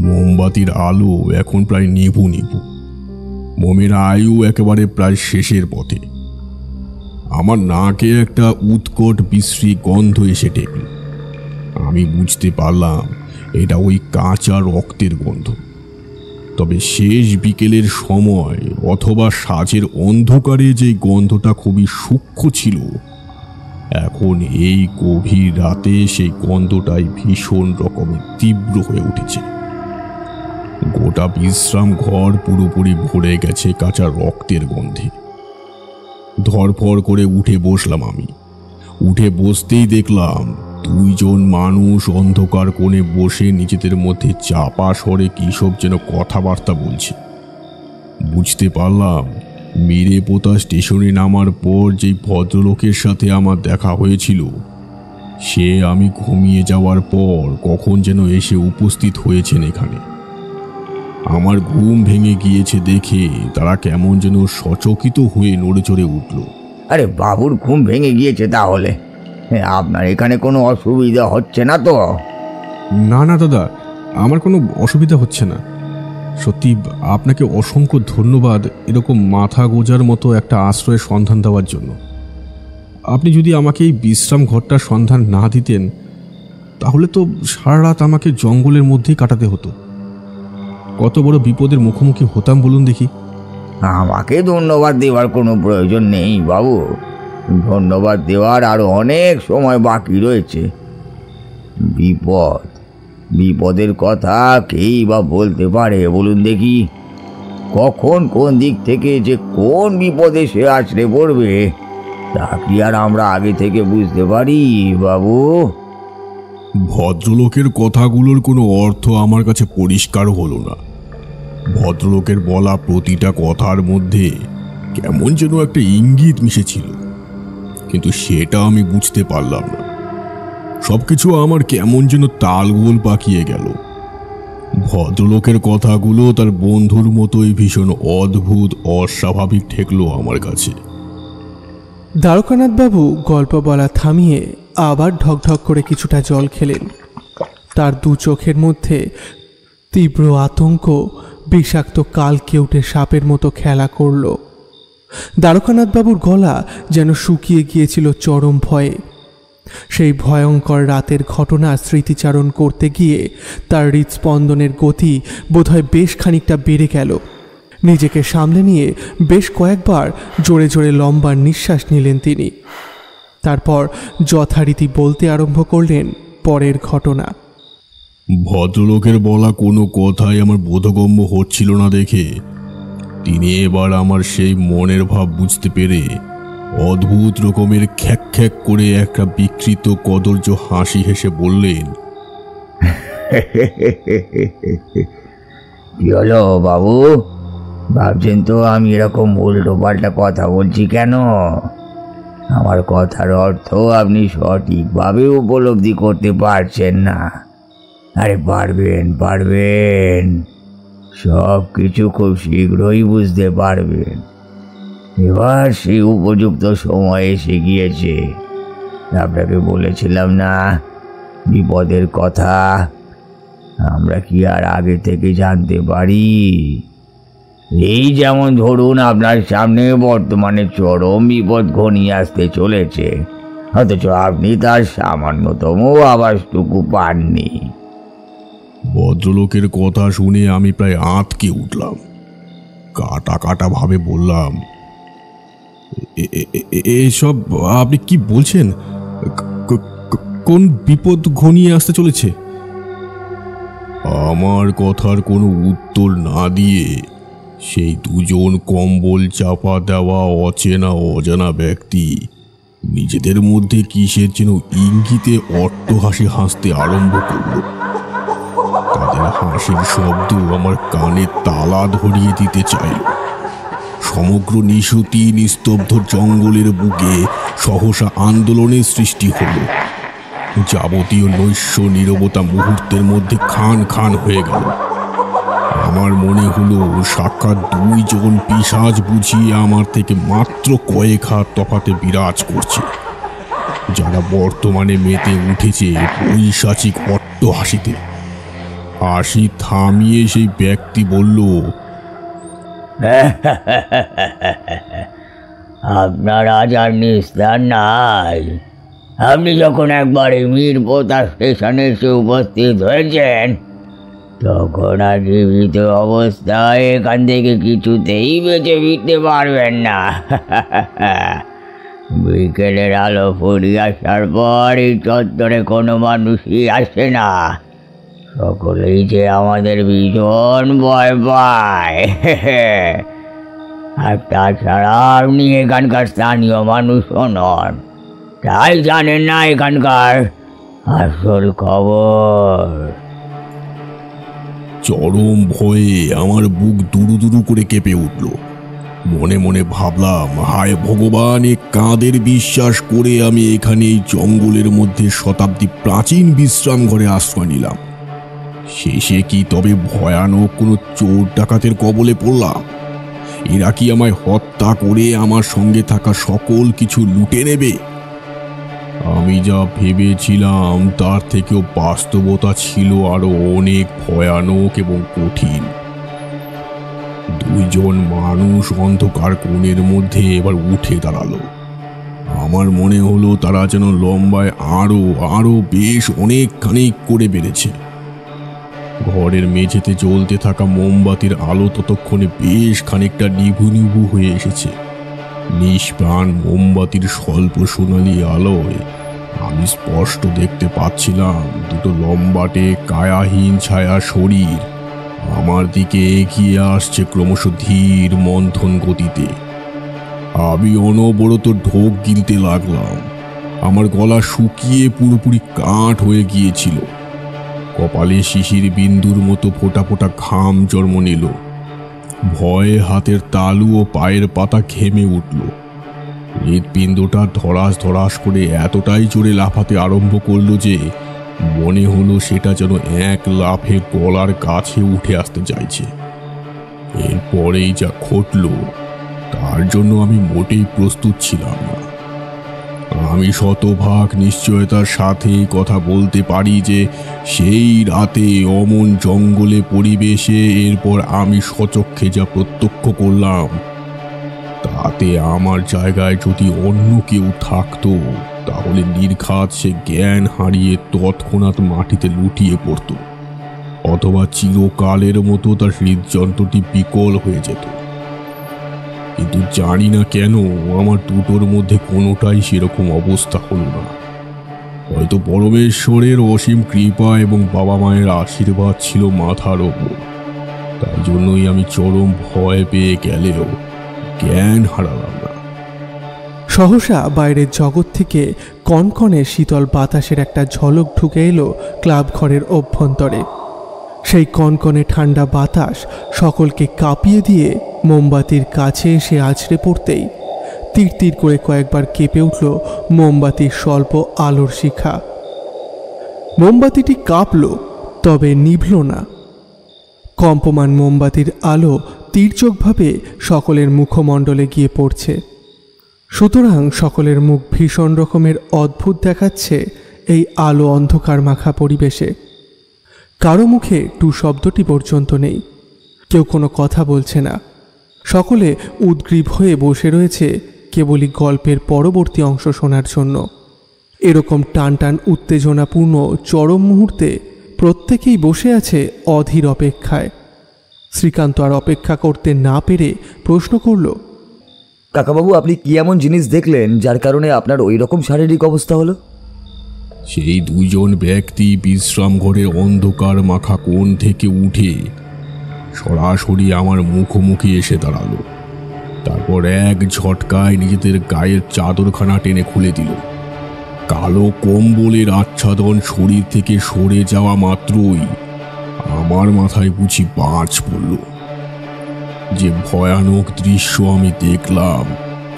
মোমবাতির আলো এখন প্রায় নিভু নিভু, মোমের আয়ু একেবারে প্রায় শেষের পথে। আমার নাকে একটা উৎকট বিশ্রী গন্ধ এসে ঠেকল। আমি বুঝতে পারলাম এটা ওই কাঁচা রক্তের গন্ধ। তবে শেষ বিকেলের সময় অথবা সাঁঝের অন্ধকারে যে গন্ধটা খুবই সূক্ষ্ম ছিল, এখন এই গভীর রাতে সেই গন্ধটাই ভীষণ রকমের তীব্র হয়ে উঠেছে। গোটা বিশ্রাম ঘর পুরোপুরি ভরে গেছে কাঁচা রক্তের গন্ধে। ধরফর করে উঠে বসলাম আমি। উঠে বসতেই দেখলাম দুইজন মানুষ অন্ধকার কোণে বসে নিজেদের মধ্যে চাপা স্বরে কী সব যেন কথাবার্তা বলছে। বুঝতে পারলাম মিরেপোতা স্টেশনে নামার পর যেই ভদ্রলোকের সাথে আমার দেখা হয়েছিল, সে আমি ঘুমিয়ে যাওয়ার পর কখন যেন এসে উপস্থিত হয়েছেন এখানে। আমার ঘুম ভেঙে গিয়েছে দেখে তারা কেমন যেন সচকিত হয়ে নড়ে চড়ে উঠল। আরে বাবুর ঘুম ভেঙে গিয়েছে তাহলে? আপনার এখানে কোনো অসুবিধা হচ্ছে না তো? না না দাদা, আমার কোনো অসুবিধা হচ্ছে না। সত্যি আপনাকে অসংখ্য ধন্যবাদ এরকম মাথা গোজার মতো একটা আশ্রয়ের সন্ধান দেওয়ার জন্য। আপনি যদি আমাকে এই বিশ্রাম ঘরটার সন্ধান না দিতেন, তাহলে তো সারা রাত আমাকে জঙ্গলের মধ্যেই কাটাতে হতো। কত বড় বিপদের মুখোমুখি হতাম বলুন দেখি। আমাকে ধন্যবাদ দেওয়ার কোনো প্রয়োজন নেই বাবু। ধন্যবাদ দেওয়ার আরও অনেক সময় বাকি রয়েছে। বিপদের কথা কেই বা বলতে পারে বলুন দেখি? কখন কোন দিক থেকে যে কোন বিপদে সে আছড়ে পড়বে তা কি আর আমরা আগে থেকে বুঝতে পারি বাবু? ভদ্রলোকের কথাগুলোর কোনো অর্থ আমার কাছে পরিষ্কার হলো না। ভদ্রলোকের বলা প্রতিটা কথার মধ্যে কেমন যেন একটা ইঙ্গিত মিশেছিল, কিন্তু সেটা আমি বুঝতে পারলাম না। সবকিছু আমার কেমন যেন তালগোল পাকিয়ে গেল। ভদ্রলোকের কথাগুলো তার বন্ধুর মতোই ভীষণ অদ্ভুত অস্বাভাবিক ঠেকলো আমার কাছে। দ্বারকানাথবাবু গল্প বলা থামিয়ে আবার ঢকঢক করে কিছুটা জল খেলেন। তার দু চোখের মধ্যে তীব্র আতঙ্ক বিষাক্ত কাল কেউটে সাপের মতো খেলা করল। দ্বারকানাথবাবুর গলা যেন শুকিয়ে গিয়েছিল চরম ভয়ে। সেই ভয়ঙ্কর রাতের ঘটনা স্মৃতিচারণ করতে গিয়ে তার হৃৎস্পন্দনের গতি বোধহয় বেশ খানিকটা বেড়ে গেল। নিজেকে সামলে নিয়ে বেশ কয়েকবার জোরে জোরে লম্বা নিঃশ্বাস নিলেন তিনি। তারপর যথারীতি বলতে আরম্ভ করলেন পরের ঘটনা। ভদ্রলোকের বলা কোনো কথাই আমার বোধগম্য হচ্ছিল না দেখে তিনি এবার আমার সেই মনের ভাব বুঝতে পেরে অদ্ভুত রকমের খ্যাক খ্যাক করে একটা বিকৃত কদর্য হাসি হেসে বললেন, কি হলো বাবু? ভাবছেন তো আমি এরকম উল্টো পাল্টা কথা বলছি কেন? আমার কথার অর্থ আপনি সঠিকভাবে উপলব্ধি করতে পারছেন না। আরে পারবেন, সব কিছু খুব শীঘ্রই বুঝতে পারবেন। এবার সেই উপযুক্ত সময় এসে গিয়েছে। আপনাকে বলেছিলাম না বিপদের কথা? আমরা কি আর আগে থেকে জানতে পারি? এই যেমন ধরুন আপনার সামনে বর্তমানে চরম বিপদ ঘনিয়ে আসতে চলেছে, অথচ আপনি তার সামান্যতম আভাসটুকু পাননি। ভদ্রলোকের কথা শুনে আমি প্রায় আঁতকে উঠলাম। কাটা কাটা ভাবে বললাম, এসব আপনি কি বলছেন? কোন বিপদ ঘনিয়ে আসতে চলেছে? আমার কথার কোনো উত্তর না দিয়ে সেই দুজন কম্বল চাপা দেওয়া অচেনা অজানা ব্যক্তি নিজেদের মধ্যে কিসের যেন ইঙ্গিতে অট্টহাসি হাসতে আরম্ভ করল। তাদের হাসির শব্দ আমার কানে তালা ধরিয়ে দিতে চাইল। সমগ্র নিশুতি নিস্তব্ধ জঙ্গলের বুকে সহসা আন্দোলনের সৃষ্টি হল। যাবতীয় নৈশ্য নীরবতা মুহূর্তের মধ্যে খান খান হয়ে গেল। আমার মনে হলো সাক্ষাৎ দুইজন পিশাচ বুঝিয়ে আমার থেকে মাত্র কয়েক হাত তফাতে বিরাজ করছে, যারা বর্তমানে মেতে উঠেছে পৈশাচিক অট্টহাসিতে। হাসি থামিয়ে সেই ব্যক্তি বলল, আপনার আজ আর নিস্তার নাই। আপনি যখন একবারে মিরপোতা স্টেশনে এসে উপস্থিত হয়েছেন, তখন আর জীবিত অবস্থায় এখান থেকে কিছুতেই বেঁচে ফিরতে পারবেন না। বিকেলের আলো ফুরিয়ে আসার পর এই চত্বরে কোনো মানুষই আসে না। সকলেই যে আমাদের ভীষণ ভয় পায়। আর তাছাড়া আপনি এখানকার স্থানীয় মানুষও নন, তাই জানেন না এখানকার আসল খবর। চরম ভয়ে আমার বুক দুরু দুরু করে কেঁপে উঠল। মনে মনে ভাবলাম, হায় ভগবান, এ কাঁদের বিশ্বাস করে আমি এখানে এই জঙ্গলের মধ্যে শতাব্দী প্রাচীন বিশ্রাম ঘরে আশ্রয় নিলাম। শেষে কি তবে ভয়ানক কোনো চোর ডাকাতের কবলে পড়লাম? এরা কি আমায় হত্যা করে আমার সঙ্গে থাকা সকল কিছু লুটে নেবে? আমি যা ভেবেছিলাম তার থেকেও বাস্তবতা ছিল আরো অনেক ভয়ানক এবং কঠিন। দুইজন মানুষ অন্ধকার কোণের মধ্যে এবার উঠে দাঁড়ালো। আমার মনে হলো তারা যেন লম্বায় আরো আরো বেশ অনেক খানিক করে বেড়েছে। ঘরের মেঝেতে জ্বলতে থাকা মোমবাতির আলো ততক্ষণে বেশ খানিকটা নিভু নিভু হয়ে এসেছে। নিষ্প্রাণ মোমবাতির স্বল্প সোনালি আলোয় আমি স্পষ্ট দেখতে পাচ্ছিলাম দুটো লম্বাটে কায়াহীন ছায়া শরীর আমার দিকে এগিয়ে আসছে ক্রমশ ধীর মন্থন গতিতে। আমি অনবরত ঢোক গিলতে লাগলাম। আমার গলা শুকিয়ে পুরোপুরি কাঠ হয়ে গিয়েছিল। কপালে শিশির বিন্দুর মতো ফোঁটা ফোঁটা ঘাম জন্ম নিল। ভয়ে হাতের তালু ও পায়ের পাতা ঘেমে উঠল। হৃৎপিণ্ডটা ধরাস ধরাস করে এতটাই জোরে লাফাতে আরম্ভ করলো যে মনে হলো সেটা যেন এক লাফে গলার কাছে উঠে আসতে চাইছে। এরপরেই যা ঘটল তার জন্য আমি মোটেই প্রস্তুত ছিলাম না। আমি শতভাগ নিশ্চয়তার সাথে কথা বলতে পারি যে সেই রাতে অমন জঙ্গলে পরিবেশে এরপর আমি স্বচক্ষে যা প্রত্যক্ষ করলাম, তাতে আমার জায়গায় যদি অন্য কেউ থাকতো তাহলে নির্ঘাত সে জ্ঞান হারিয়ে তৎক্ষণাৎ মাটিতে লুটিয়ে পড়ত, অথবা চিরকালের মতো তার হৃদযন্ত্রটি বিকল হয়ে যেত। কিন্তু জানি না কেন আমার দুটোর মধ্যে কোনোটাই সেরকম অবস্থা হলো না। হয়তো পরমেশ্বরের অসীম কৃপা এবং বাবা মায়ের আশীর্বাদ ছিল মাথার ওপর, তাই জন্যই আমি চরম ভয় পেয়ে গেলেও জ্ঞান হারালাম না। সহসা বাইরের জগৎ থেকে কনকনে শীতল বাতাসের একটা ঝলক ঢুকে এলো ক্লাব ঘরের অভ্যন্তরে। সেই কনকনে ঠান্ডা বাতাস সকলকে কাঁপিয়ে দিয়ে মোমবাতির কাছে এসে আছড়ে পড়তেই তীর তীর করে কয়েকবার কেঁপে উঠল মোমবাতির স্বল্প আলোর শিখা। মোমবাতিটি কাঁপল, তবে নিভল না। কম্পমান মোমবাতির আলো তীর্যকভাবে সকলের মুখমণ্ডলে গিয়ে পড়ছে। সুতরাং সকলের মুখ ভীষণ রকমের অদ্ভুত দেখাচ্ছে এই আলো অন্ধকার মাখা পরিবেশে। কারো মুখে টু শব্দটি পর্যন্ত নেই। কেউ কোনো কথা বলছে না। সকলে উদ্গ্রীব হয়ে বসে রয়েছে কেবলই গল্পের পরবর্তী অংশ শোনার জন্য। এরকম টান টান উত্তেজনাপূর্ণ চরম মুহূর্তে প্রত্যেকেই বসে আছে অধীর অপেক্ষায়। শ্রীকান্ত আর অপেক্ষা করতে না পেরে প্রশ্ন করল, কাকাবাবু, আপনি কি এমন জিনিস দেখলেন যার কারণে আপনার ওই রকম শারীরিক অবস্থা হলো? সেই দুইজন ব্যক্তি বিশ্রাম ঘরের অন্ধকার মাখা কোণ থেকে উঠে সরাসরি আমার মুখোমুখি এসে দাঁড়ালো। তারপর এক ঝটকায় নিজেদের গায়ের চাদরখানা টেনে খুলে দিল। কালো কম্বলের আচ্ছাদন শরীর থেকে সরে যাওয়া মাত্রই আমার মাথায় বুঝি বাজ পড়ল। যে ভয়ানক দৃশ্য আমি দেখলাম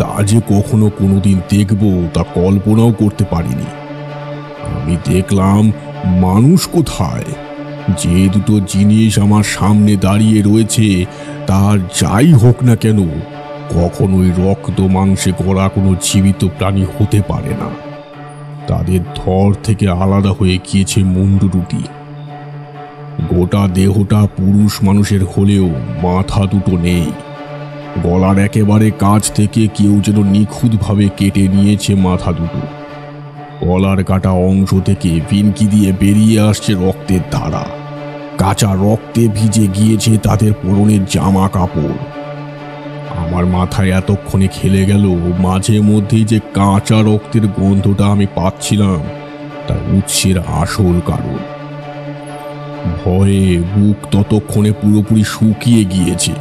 তা যে কখনো কোনোদিন দেখব তা কল্পনাও করতে পারিনি। আমি দেখলাম মানুষ কোথায়। যে দুটো জিনিস আমার সামনে দাঁড়িয়ে রয়েছে তার যাই হোক না কেন কখনোই রক্ত মাংসে গড়া কোনো জীবিত প্রাণী হতে পারে না। তাদের ধর থেকে আলাদা হয়ে গিয়েছে মুন্ডু দুটি। গোটা দেহটা পুরুষ মানুষের হলেও মাথা দুটো নেই। গলার একেবারে কাছ থেকে কেউ যেন নিখুঁতভাবে কেটে নিয়েছে মাথা দুটো। গলার কাটা অংশ থেকে ভিনকি দিয়ে বেরিয়ে আসছে রক্তের ধারা। কাঁচা রক্তে ভিজে গিয়েছে তাদের পরনের জামা কাপড়। আমার মাথায় এতক্ষণে খেলে গেল মাঝে মধ্যেই যে কাঁচা রক্তের গন্ধটা আমি পাচ্ছিলাম তার উৎসের আসল কারণ। ভয়ে বুক ততক্ষণে পুরোপুরি শুকিয়ে গিয়েছে।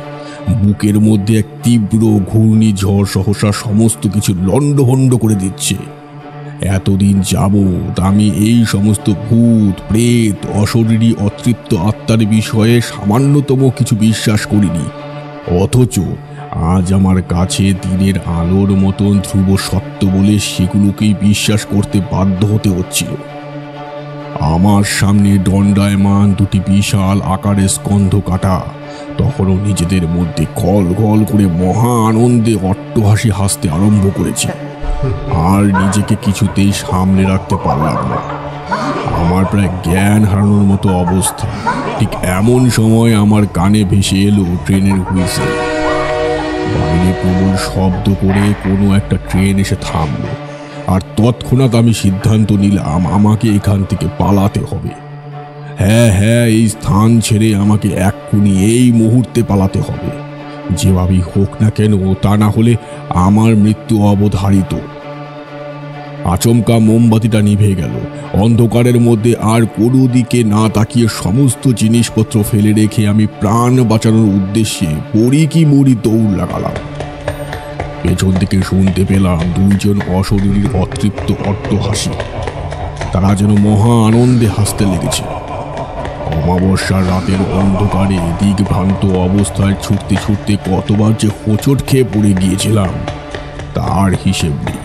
বুকের মধ্যে এক তীব্র ঘূর্ণিঝড় সহসা সমস্ত কিছু লণ্ডভণ্ড করে দিচ্ছে। এতদিন যাবৎ আমি এই সমস্ত ভূত প্রেত অশরীরী অতৃপ্ত আত্মার বিষয়ে সামান্যতম কিছু বিশ্বাস করিনি, অথচ আজ আমার কাছে দিনের আলোর মতন ধ্রুব সত্য বলে সেগুলোকেই বিশ্বাস করতে বাধ্য হতে হচ্ছিল। আমার সামনে দণ্ডায়মান দুটি বিশাল আকারের স্কন্ধ কাটা তখনও নিজেদের মধ্যে গল গল করে মহা আনন্দে অট্টহাসি হাসতে আরম্ভ করেছে। আর নিজেকে কিছুতেই সামনে রাখতে পারলাম না। আমার প্রায় জ্ঞান হারানোর মতো অবস্থা। ঠিক এমন সময় আমার কানে ভেসে এলো ট্রেনের হুইসেল। বাইরে প্রবল শব্দ করে কোনো একটা ট্রেন এসে থামলো, আর তৎক্ষণাৎ আমি সিদ্ধান্ত নিলাম আমাকে এখান থেকে পালাতে হবে। হ্যাঁ, এই স্থান ছেড়ে আমাকে এক্ষুনি এই মুহূর্তে পালাতে হবে। যেভাবেই হোক না কেন, তা না হলে আমার মৃত্যু অবধারিত। আচমকা মোমবাতিটা নিভে গেল। অন্ধকারের মধ্যে আর কোনো দিকে না তাকিয়ে সমস্ত জিনিসপত্র ফেলে রেখে আমি প্রাণ বাঁচানোর উদ্দেশ্যে পড়ি কি মরি দৌড় লাগালাম। পেছন থেকে শুনতে পেলাম দুইজন অশরীরীর অতৃপ্ত অট্টহাসি। তারা যেন মহা আনন্দে হাসতে লেগেছে। অমাবস্যার রাতের অন্ধকারে দিকভ্রান্ত অবস্থায় ছুটতে ছুটতে কতবার যে হোঁচট খেয়ে পড়ে গিয়েছিলাম তার হিসেব নেই,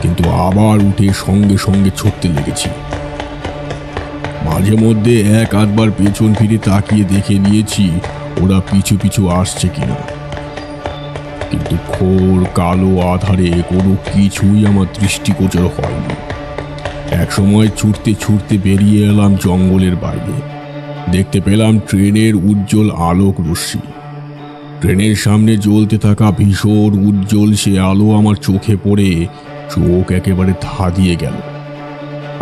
কিন্তু আবার উঠে সঙ্গে সঙ্গে ছুটতে লেগেছি। মাঝে মধ্যে এক আধবার পেছন ফিরে তাকিয়ে দেখে নিয়েছি ওরা পিছু পিছু আসছে কিনা, কিন্তু ঘোর কালো আধারে কোনো কিছুই আমার দৃষ্টিগোচর হয়নি। এক সময় ছুটতে ছুটতে বেরিয়ে এলাম জঙ্গলের বাইরে। দেখতে পেলাম ট্রেনের উজ্জ্বল আলোক রশ্মি। ট্রেনের সামনে জ্বলতে থাকা ভীষণ উজ্জ্বল সে আলো আমার চোখে পড়ে চোখ একেবারে ধাঁধিয়ে গেল।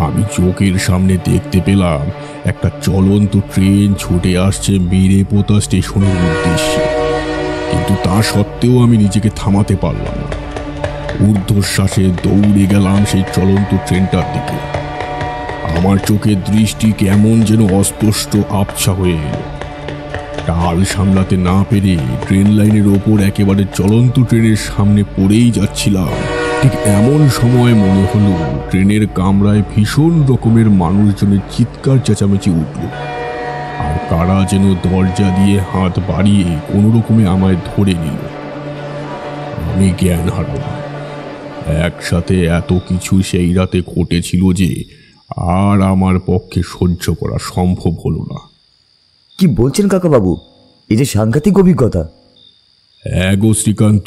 আমি চোখের সামনে দেখতে পেলাম একটা চলন্ত ট্রেন ছুটে আসছে মিরেপোতা স্টেশনের উদ্দেশ্যে, কিন্তু তা সত্ত্বেও আমি নিজেকে থামাতে পারলাম না। ঊর্ধ্বশ্বাসে দৌড়ে গেলাম সেই চলন্ত ট্রেনটার দিকে। আমার চোখের দৃষ্টি কেমন যেন অস্পষ্ট আবছা হয়ে এলো। টাল সামলাতে না পেরে ট্রেন লাইনের ওপর একেবারে চলন্ত ট্রেনের সামনে পড়েই যাচ্ছিলাম। ঠিক এমন সময় মনে হলো ট্রেনের কামরায় ভীষণ রকমের মানুষজনের চিৎকার চেঁচামেচি উঠল, আর কারা যেন দরজা দিয়ে হাত বাড়িয়ে কোনো রকমে আমায় ধরে নিল। আমি জ্ঞান হারালাম। একসাথে এত কিছু সেই রাতে ঘটেছিল যে আর আমার পক্ষে সহ্য করা সম্ভব হলো না। কি বলছেন কাকাবাবু, এই যে সাংঘাতিক অভিজ্ঞতা! গো শ্রীকান্ত,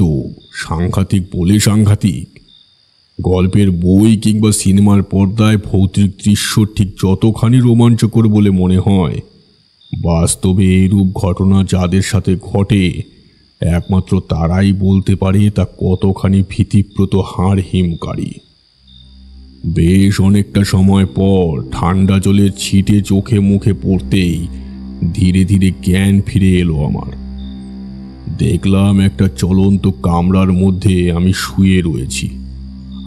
সাংঘাতিক বলে সাংঘাতিক। গল্পের বই কিংবা সিনেমার পর্দায় ভৌতিক দৃশ্য ঠিক যতখানি রোমাঞ্চকর বলে মনে হয়, বাস্তবে এরূপ ঘটনা যাদের সাথে ঘটে একমাত্র তারাই বলতে পারে তা কতখানি ভীতিপ্রত হাড় হিমকারী। বেশ অনেকটা সময় পর ঠান্ডা জলের ছিটে চোখে মুখে পড়তেই ধীরে ধীরে জ্ঞান ফিরে এলো আমার। দেখলাম একটা চলন্ত কামরার মধ্যে আমি শুয়ে রয়েছি,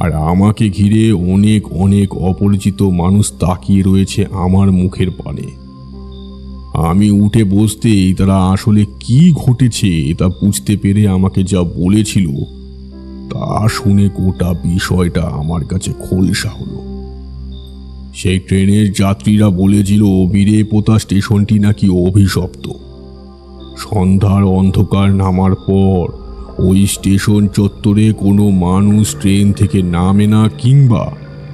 আর আমাকে ঘিরে অনেক অনেক অপরিচিত মানুষ তাকিয়ে রয়েছে আমার মুখের পানে। আমি উঠে বসতেই তারা আসলে কি ঘটেছে তা বুঝতে পেরে আমাকে যা বলেছিল তা শুনে গোটা বিষয়টা আমার কাছে খোলসা হলো। সেই ট্রেনের যাত্রীরা বলেছিল বীরেপোতা স্টেশনটি নাকি অভিশপ্ত। সন্ধ্যার অন্ধকার নামার পর ওই স্টেশন চত্বরে কোনো মানুষ ট্রেন থেকে নামে না, কিংবা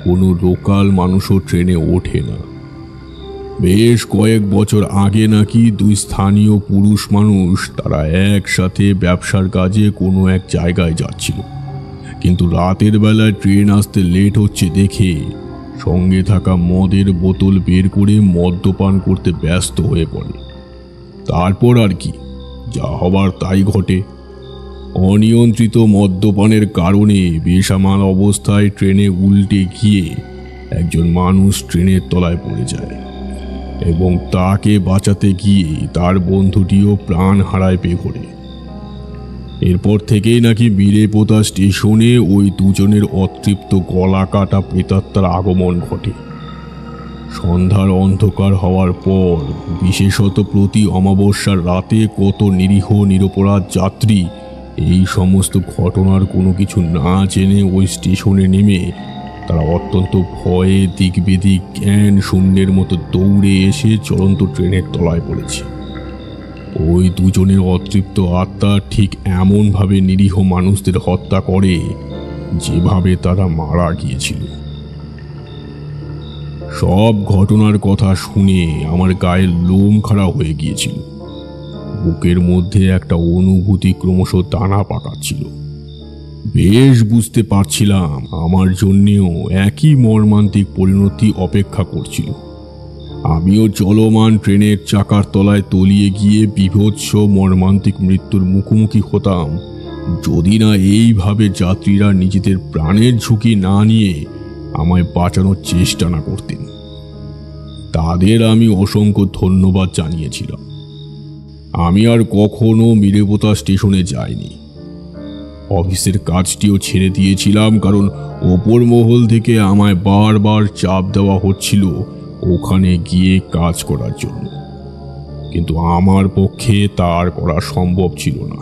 কোনো লোকাল মানুষও ট্রেনে ওঠে না। বেশ কয়েক বছর আগে নাকি দুই স্থানীয় পুরুষ মানুষ তারা একসাথে ব্যবসার কাজে কোনো এক জায়গায় যাচ্ছিল, কিন্তু রাতের বেলায় ট্রেন আসতে লেট হচ্ছে দেখে সঙ্গে থাকা মদের বোতল বের করে মদ্যপান করতে ব্যস্ত হয়ে পড়ে। তারপর আর কি, যা হবার তাই ঘটে। অনিয়ন্ত্রিত মদ্যপানের কারণে বেসামাল অবস্থায় ট্রেনে উল্টে গিয়ে একজন মানুষ ট্রেনের তলায় পড়ে যায় এবং তাকে বাঁচাতে গিয়ে তার বন্ধুটিও প্রাণ হারায় বেঘোরে। এরপর থেকেই নাকি বীরেপোতা স্টেশনে ওই দুজনের অতৃপ্ত গলা কাটা প্রেতাত্মার আগমন ঘটে। সন্ধ্যার অন্ধকার হওয়ার পর, বিশেষত প্রতি অমাবস্যার রাতে, কত নিরীহ নিরপরাধ যাত্রী এই সমস্ত ঘটনার কোনো কিছু না জেনে ওই স্টেশনে নেমে তারা অত্যন্ত ভয়ে দিক বেদিক জ্ঞান শূন্যের মতো দৌড়ে এসে চলন্ত ট্রেনের তলায় পড়েছে। ওই দুজনের অতৃপ্ত আত্মা ঠিক এমনভাবে নিরীহ মানুষদের হত্যা করে যেভাবে তারা মারা গিয়েছিল। সব ঘটনার কথা শুনে আমার গায়ের লোম খাড়া হয়ে গিয়েছিল। বুকের মধ্যে একটা অনুভূতি ক্রমশ দানা পাকাচ্ছিল। বেশ বুঝতে পারছিলাম আমার জন্যেও একই মর্মান্তিক পরিণতি অপেক্ষা করছিল। আমিও চলমান ট্রেনের চাকার তলায় তলিয়ে গিয়ে বিভৎস মর্মান্তিক মৃত্যুর মুখোমুখি হতাম, যদি না এইভাবে যাত্রীরা নিজেদের প্রাণের ঝুঁকি না নিয়ে আমায় বাঁচানোর চেষ্টা না করতেন। তাদের আমি অসংখ্য ধন্যবাদ জানিয়েছিলাম। আমি আর কখনো বীরেপোতা স্টেশনে যাইনি। অফিসের কাজটিও ছেড়ে দিয়েছিলাম, কারণ ওপর মহল থেকে আমায় বারবার চাপ দেওয়া হচ্ছিল ওখানে গিয়ে কাজ করার জন্য, কিন্তু আমার পক্ষে তার করা সম্ভব ছিল না।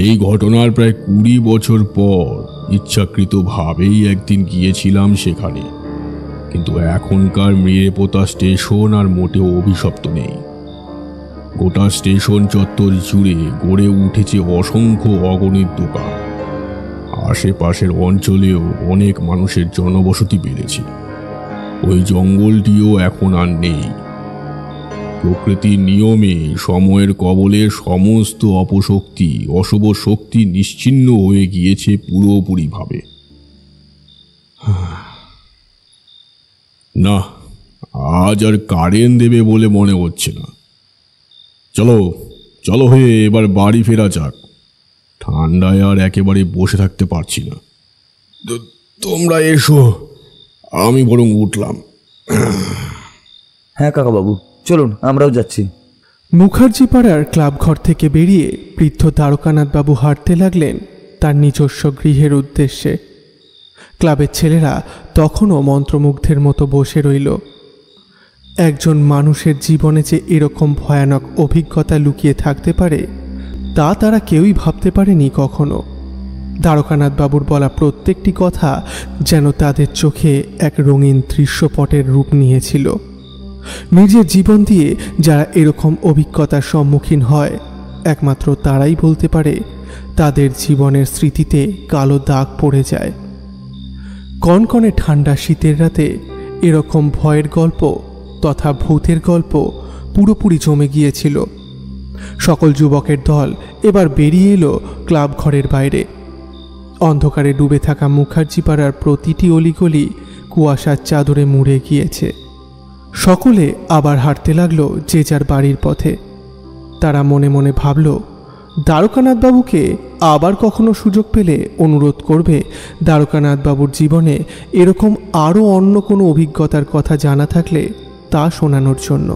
এই ঘটনার প্রায় 20 বছর পর ইচ্ছাকৃতভাবেই একদিন গিয়েছিলাম সেখানে, কিন্তু এখনকার বীরেপোতা স্টেশন আর মোটেও অভিশপ্ত নেই। গোটা স্টেশন চত্বর জুড়ে গড়ে উঠেছে অসংখ্য অগণিত দোকান। আশেপাশের অঞ্চলেও অনেক মানুষের জনবসতি বেড়েছে। ওই জঙ্গলটিও এখন আর নেই। প্রকৃতির নিয়মে সময়ের কবলে সমস্ত অপশক্তি, অশুভ শক্তি নিশ্চিহ্ন হয়ে গিয়েছে পুরোপুরিভাবে। না, আজ আর কারেন্ট দেবে বলে মনে হচ্ছে না। চলো চলো হয়ে এবার বাড়ি ফেরা যাক। ঠান্ডায় আর একেবারে বসে থাকতে পারছি না। তোমরা এসো, আমি বরং উঠলাম। হ্যাঁ কাকাবাবু, চলুন আমরাও যাচ্ছি। মুখার্জি পাড়ার ক্লাব ঘর থেকে বেরিয়ে বৃদ্ধ দ্বারকানাথবাবু হাঁটতে লাগলেন তার নিজস্ব গৃহের উদ্দেশ্যে। ক্লাবের ছেলেরা তখনও মন্ত্রমুগ্ধের মতো বসে রইল। একজন মানুষের জীবনে যে এরকম ভয়ানক অভিজ্ঞতা লুকিয়ে থাকতে পারে তা তারা কেউই ভাবতে পারেনি কখনো। দ্বারকানাথবাবুর বলা প্রত্যেকটি কথা যেন তাদের চোখে এক রঙিন দৃশ্যপটের রূপ নিয়েছিল। নিজের জীবন দিয়ে যারা এরকম অভিজ্ঞতার সম্মুখীন হয়, একমাত্র তারাই বলতে পারে তাদের জীবনের স্মৃতিতে কালো দাগ পড়ে যায়। কনকনে ঠান্ডা শীতের রাতে এরকম ভয়ের গল্প তথা ভূতের গল্প পুরোপুরি জমে গিয়েছিল। সকল যুবকের দল এবার বেরিয়ে এলো ক্লাব ঘরের বাইরে। অন্ধকারে ডুবে থাকা মুখার্জি পাড়ার প্রতিটি অলিগলি কুয়াশার চাদরে মুড়ে গিয়েছে। সকলে আবার হাঁটতে লাগলো যে যার বাড়ির পথে। তারা মনে মনে ভাবল, দ্বারকানাথবাবুকে আবার কখনো সুযোগ পেলে অনুরোধ করবে দ্বারকানাথবাবুর জীবনে এরকম আরও অন্য কোনো অভিজ্ঞতার কথা জানা থাকলে তা শোনানোর জন্য।